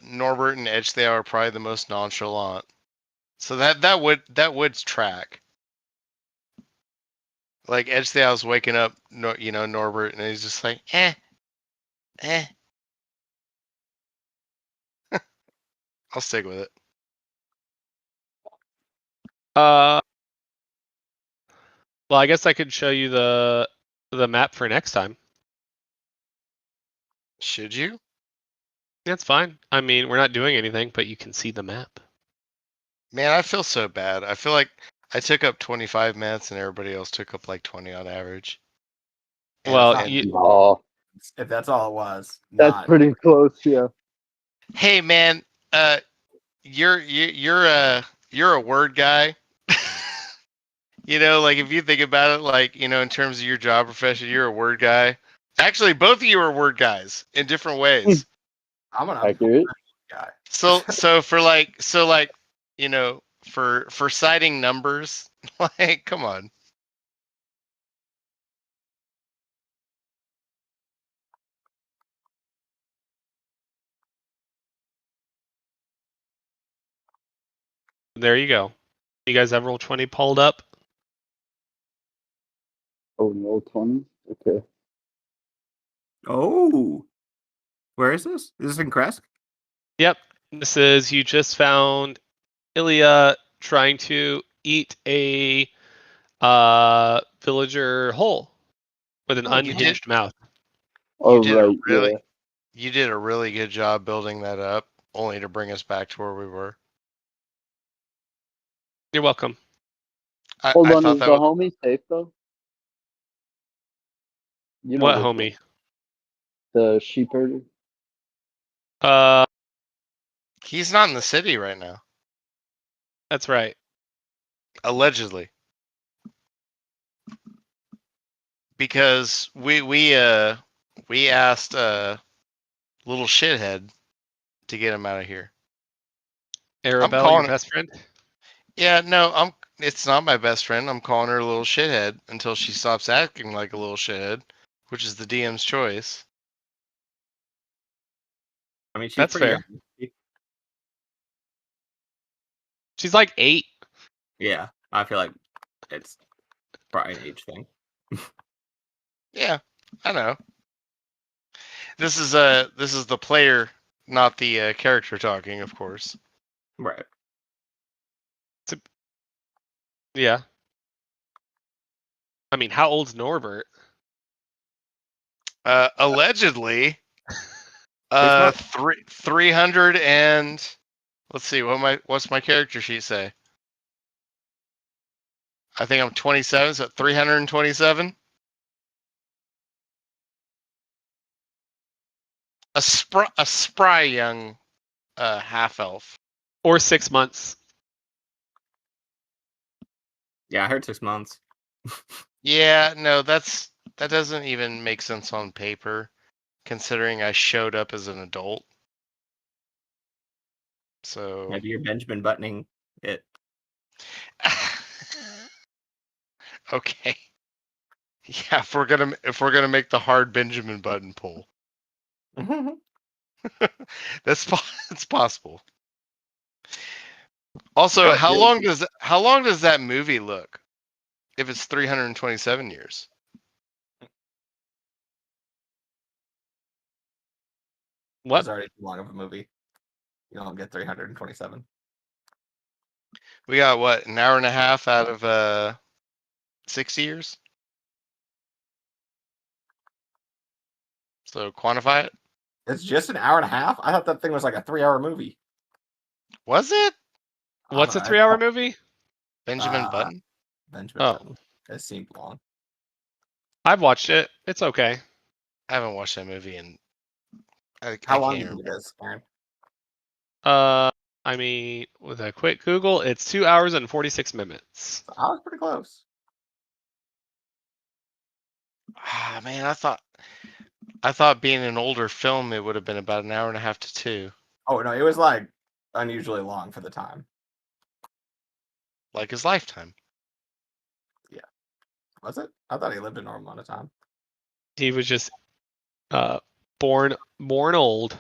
Norbert and Edge they are probably the most nonchalant. So that would track. Like Edge the was waking up, Norbert, and he's just like, eh. I'll stick with it. Well, I guess I could show you the map for next time. Should you? That's fine. I mean, we're not doing anything, but you can see the map. Man, I feel so bad. I feel like I took up 25 minutes and everybody else took up like 20 on average. Well, if that's all it was, that's pretty close, yeah. Hey, man, you're a word guy. Like if you think about it, like in terms of your job profession, you're a word guy. Actually, both of you are word guys in different ways. I'm an accurate guy. So for for citing numbers, like come on. There you go. You guys have roll 20 pulled up? Oh, roll 20? Okay. Oh. Where is this? Is this in Kresk? Yep. This is you just found Ilya trying to eat a villager whole with an unhinged mouth. You did a really good job building that up, only to bring us back to where we were. You're welcome. Hold on, is the homie safe though? You know What, which homie? one. The sheep herder. Uh, He's not in the city right now. that's right. Allegedly. Because we asked little shithead to get him out of here. I'm Arabelle, your calling it. best friend. Yeah, no, it's not my best friend. I'm calling her a little shithead until she stops acting like a little shithead, which is the DM's choice. I mean, she's That's pretty fair. young. She's like 8. Yeah, I feel like it's probably an age thing. Yeah, I know. This is the player, not the character talking, of course. Right. Yeah. I mean, how old's Norbert? Allegedly, He's not. 300 and let's see what's my character sheet say? I think I'm 27, so 327. A spry young half elf. Or 6 months. Yeah, I heard 6 months. Yeah, no, that doesn't even make sense on paper, considering I showed up as an adult. So Maybe you're Benjamin buttoning it. okay. Yeah, if we're gonna make the hard Benjamin Button pull, it's possible. Also, But really, how long does that movie look? If it's 327 years, What? it's already too long of a movie. You don't get 327. we got what, an hour and a half out of 6 years. So quantify it. It's just an hour and a half. I thought that thing was like a 3-hour movie. Was it I don't What's a know. 3-hour movie? Benjamin Button? Benjamin Oh, Button. It seemed long. I've watched it. It's okay. I haven't watched that movie in I How can't long do even you think remember. it is, Aaron? I mean, with a quick Google, it's 2 hours and 46 minutes. I was pretty close. Ah, man, I thought being an older film it would have been about an hour and a half to 2, Oh no, it was like unusually long for the time. like his lifetime. Was it? I thought he lived a normal amount of time. He was just born old.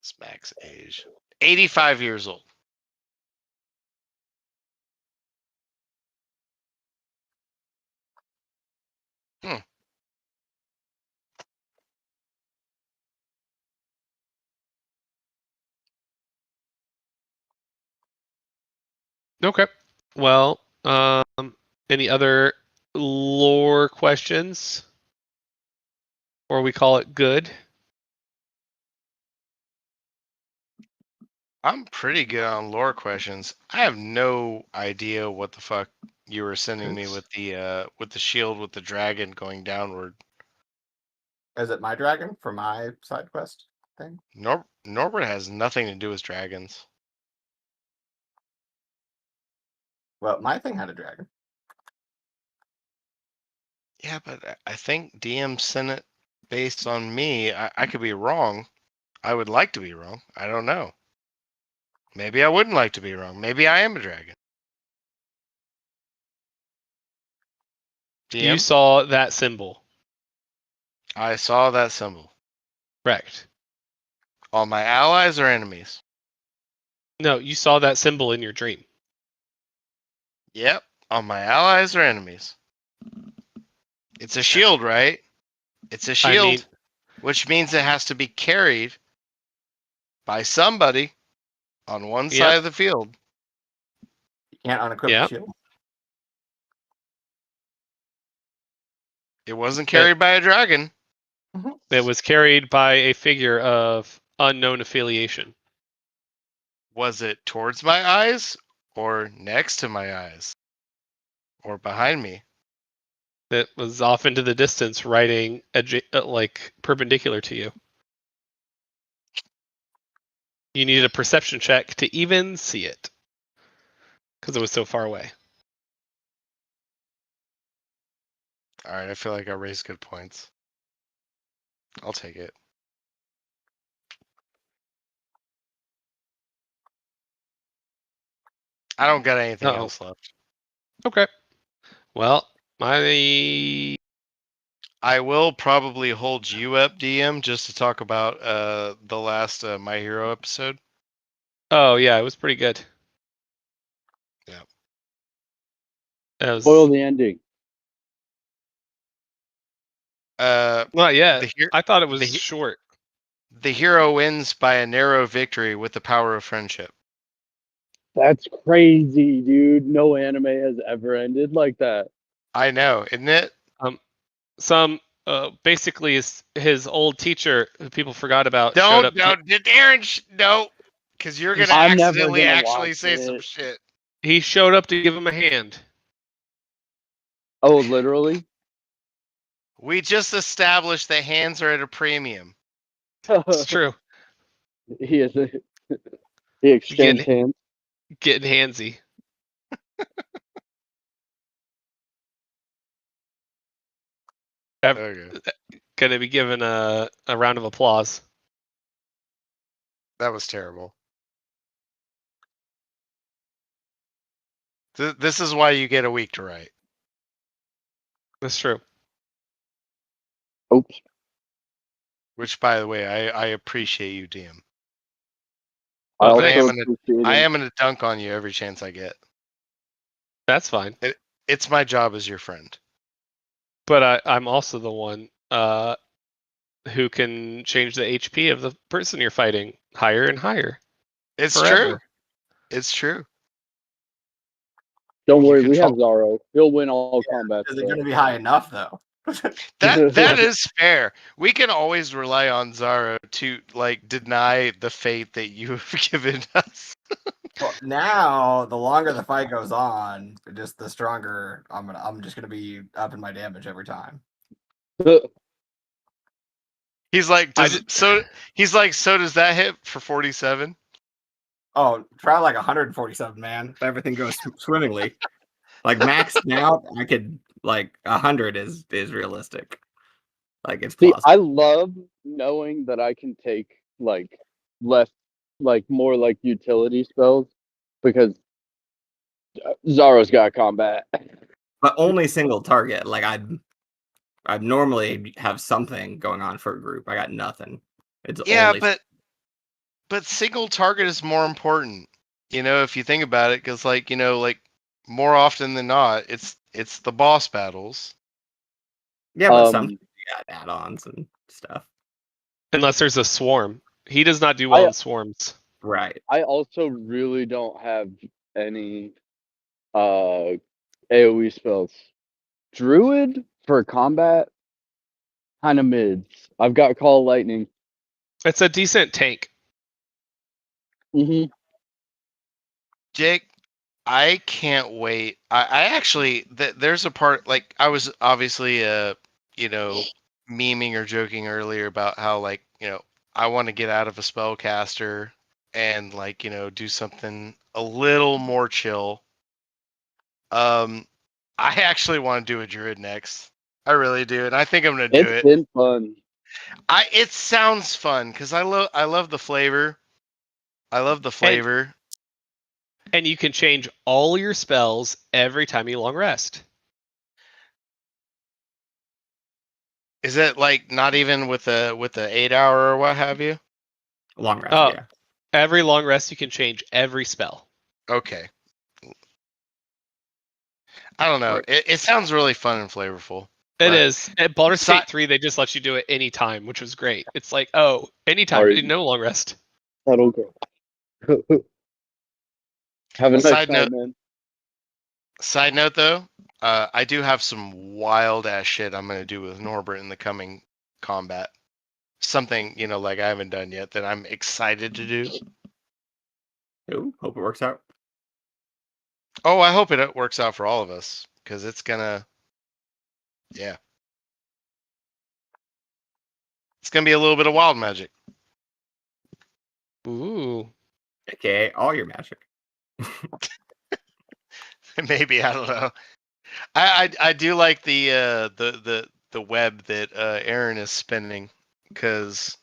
His max age, 85 years old. Okay. Well, any other lore questions? Or we call it good? I'm pretty good on lore questions. I have no idea what the fuck you were sending me with the shield with the dragon going downward. Is it my dragon for my side quest thing? Norbert has nothing to do with dragons. Well, my thing had a dragon. Yeah, but I think DM sent it based on me. I could be wrong. I would like to be wrong. I don't know. Maybe I wouldn't like to be wrong. Maybe I am a dragon. You DM, saw that symbol. I saw that symbol. Correct. All my allies or enemies? No, you saw that symbol in your dream. Yep. On my allies or enemies? It's a shield, right? It's a I shield, mean, which means it has to be carried by somebody on one Yep. side of the field. You can't unequip the Yep. shield. It wasn't carried by a dragon. It was carried by a figure of unknown affiliation. Was it towards my eyes or next to my eyes or behind me? that was off into the distance, riding like perpendicular to you. You needed a perception check to even see it because it was so far away. All right, I feel like I raised good points. I'll take it. I don't got anything Uh-oh. else left. Okay. Well, my I will probably hold you up, DM, just to talk about the last My Hero episode. oh yeah, it was pretty good. Yeah. That was Spoil the ending. not yet. The, I thought it was the, short. the hero wins by a narrow victory with the power of friendship. That's crazy, dude. No anime has ever ended like that. I know, isn't it? Some basically his old teacher who people forgot about showed up. No, because you're gonna I'm never accidentally gonna actually watch say some it. shit. He showed up to give him a hand. Oh, literally? We just established that hands are at a premium. It's true. He is. He exchanged hands. Getting handsy. Okay. Gonna be given a round of applause. That was terrible. This is why you get a week to write. That's true. Oops. Which, by the way, I appreciate you, DM. I Oh, also thanks. appreciate I it. am gonna dunk on you every chance I get. That's fine. It's my job as your friend. But I'm also the one who can change the HP of the person you're fighting higher and higher. It's forever. true. It's true. Don't worry, we control- have Zaro. He'll win all combat. Is it going to be high enough though? That is fair. We can always rely on Zaro to like deny the fate that you have given us. Well, now the longer the fight goes on, just the stronger I'm just gonna be upping my damage every time. He's like, so does that hit for 47? Oh, try like 147, man. If everything goes swimmingly. Like max now, I could like 100 is realistic. Like it's See, possible. I love knowing that I can take like less, like more like utility spells because Zaro's got combat. But only single target. Like I'd normally have something going on for a group. I got nothing. It's Yeah, only but single target is more important. You know, if you think about it, because like more often than not, it's the boss battles. yeah, but some you got add-ons and stuff. Unless there's a swarm. He does not do well in swarms. Right. I also really don't have any AoE spells. Druid for combat, kind of mids. I've got Call Lightning. It's a decent tank. Mm-hmm. Jake, I can't wait. I actually there's a part like I was obviously memeing or joking earlier about how like I want to get out of a spellcaster and like do something a little more chill. I actually want to do a druid next. I really do, and I think I'm gonna do It's it. been fun. It sounds fun because I love the flavor. I love the flavor. And you can change all your spells every time you long rest. Is it like not even with the 8 hour or what have you? Long rest, Oh, yeah. every long rest you can change every spell. Okay. I don't know. Right. It sounds really fun and flavorful. It but is. At Baldur's Si- Gate 3, they just let you do it anytime, which was great. It's like, oh, anytime, Sorry. no long rest. That'll go. Have a nice Side time, note. man. Side note, though, I do have some wild ass shit I'm gonna do with Norbert in the coming combat. Something like I haven't done yet that I'm excited to do. Ooh, hope it works out. Oh, I hope it works out for all of us because it's gonna Yeah. It's gonna be a little bit of wild magic. Ooh. AKA all your magic. Maybe, I don't know. I do like the web that Aaron is spinning, because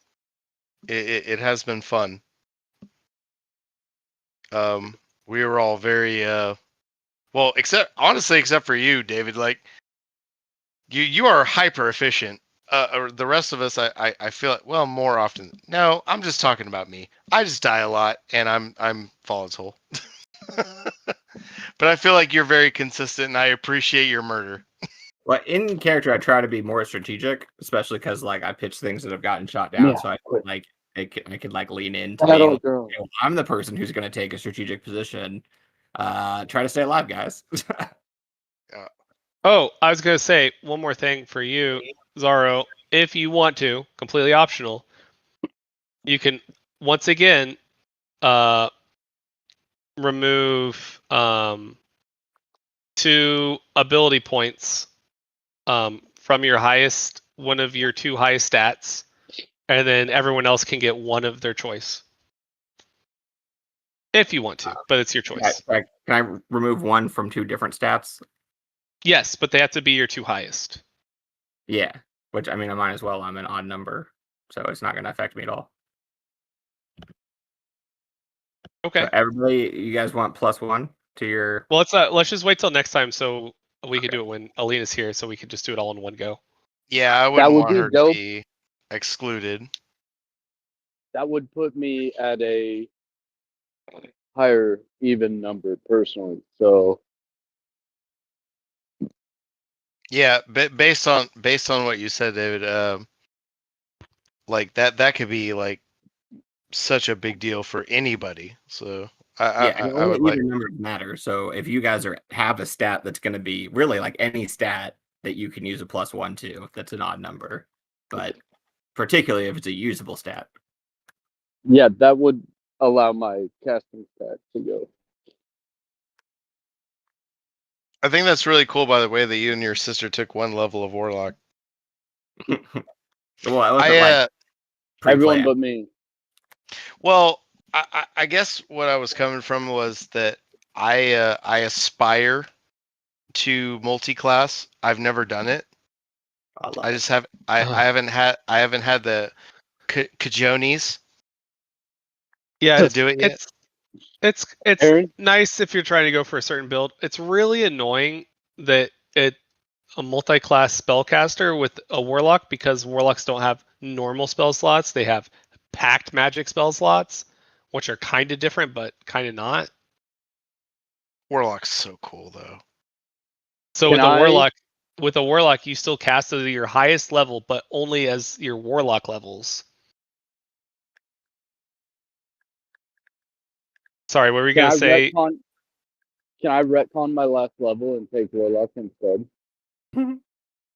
it has been fun. We were all very well, except for you, David. Like, you are hyper efficient. Or the rest of us, I feel like, well, more often. No, I'm just talking about me. I just die a lot, and I'm volatile. But I feel like you're very consistent, and I appreciate your murder. Well, in character, I try to be more strategic, especially because like I pitch things that have gotten shot down, Yeah, so I feel quick. like I could like lean into Battle being. girl. I'm the person who's going to take a strategic position. Try to stay alive, guys. Oh, I was gonna say one more thing for you, Zaro. If you want to, completely optional, you can once again uh, remove 2 ability points from your highest, one of your 2 highest stats, and then everyone else can get one of their choice. If you want to, but it's your choice. Can I remove one from 2 different stats? Yes, but they have to be your 2 highest. Yeah, which I mean, I might as well. I'm an odd number, so it's not going to affect me at all. Okay. So everybody, you guys want +1 to your? Well, let's just wait till next time so we can do it when Alina's here, so we can just do it all in one go. Yeah, I wouldn't would want be her to dope. be excluded. That would put me at a higher even number personally. So Yeah, based on what you said, David, like that could be like such a big deal for anybody. So Yeah, and I only would like. even numbers matter. So if you guys have a stat that's going to be really like any stat that you can use a +1 to, that's an odd number, but particularly if it's a usable stat. yeah, that would allow my casting stat to go. I think that's really cool, by the way, that you and your sister took 1 level of Warlock. Well, it wasn't I like Everyone pre-planned. but me. Well, I guess what I was coming from was that I aspire to multi-class. I've never done it. I love I it. just have I haven't had the cajones Yeah, to do it yet. it's Aaron? nice if you're trying to go for a certain build. It's really annoying that a multi-class spellcaster with a warlock, because warlocks don't have normal spell slots. They have packed magic spell slots, which are kind of different but kind of not. Warlock's so cool though. So Can I with a warlock, you still cast at your highest level, but only as your warlock levels. Sorry, what were you can gonna I say? retcon can I retcon my last level and take Warlock instead?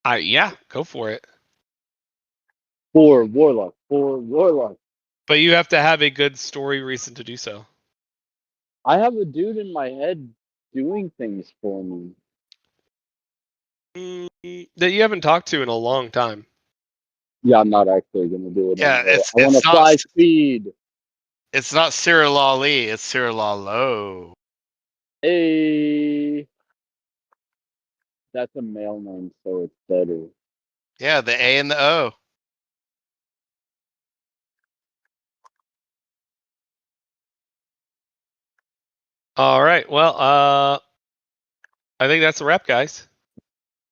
Yeah, go for it. For Warlock. But you have to have a good story reason to do so. I have a dude in my head doing things for me. That you haven't talked to in a long time. Yeah, I'm not actually gonna do it Yeah, anyway. it's I want to it's not fly speed. it's not Cyril Ali, it's Cyril Low. Hey, that's a male name, so it's better. Yeah, the A and the O. All right. Well, I think that's a wrap, guys.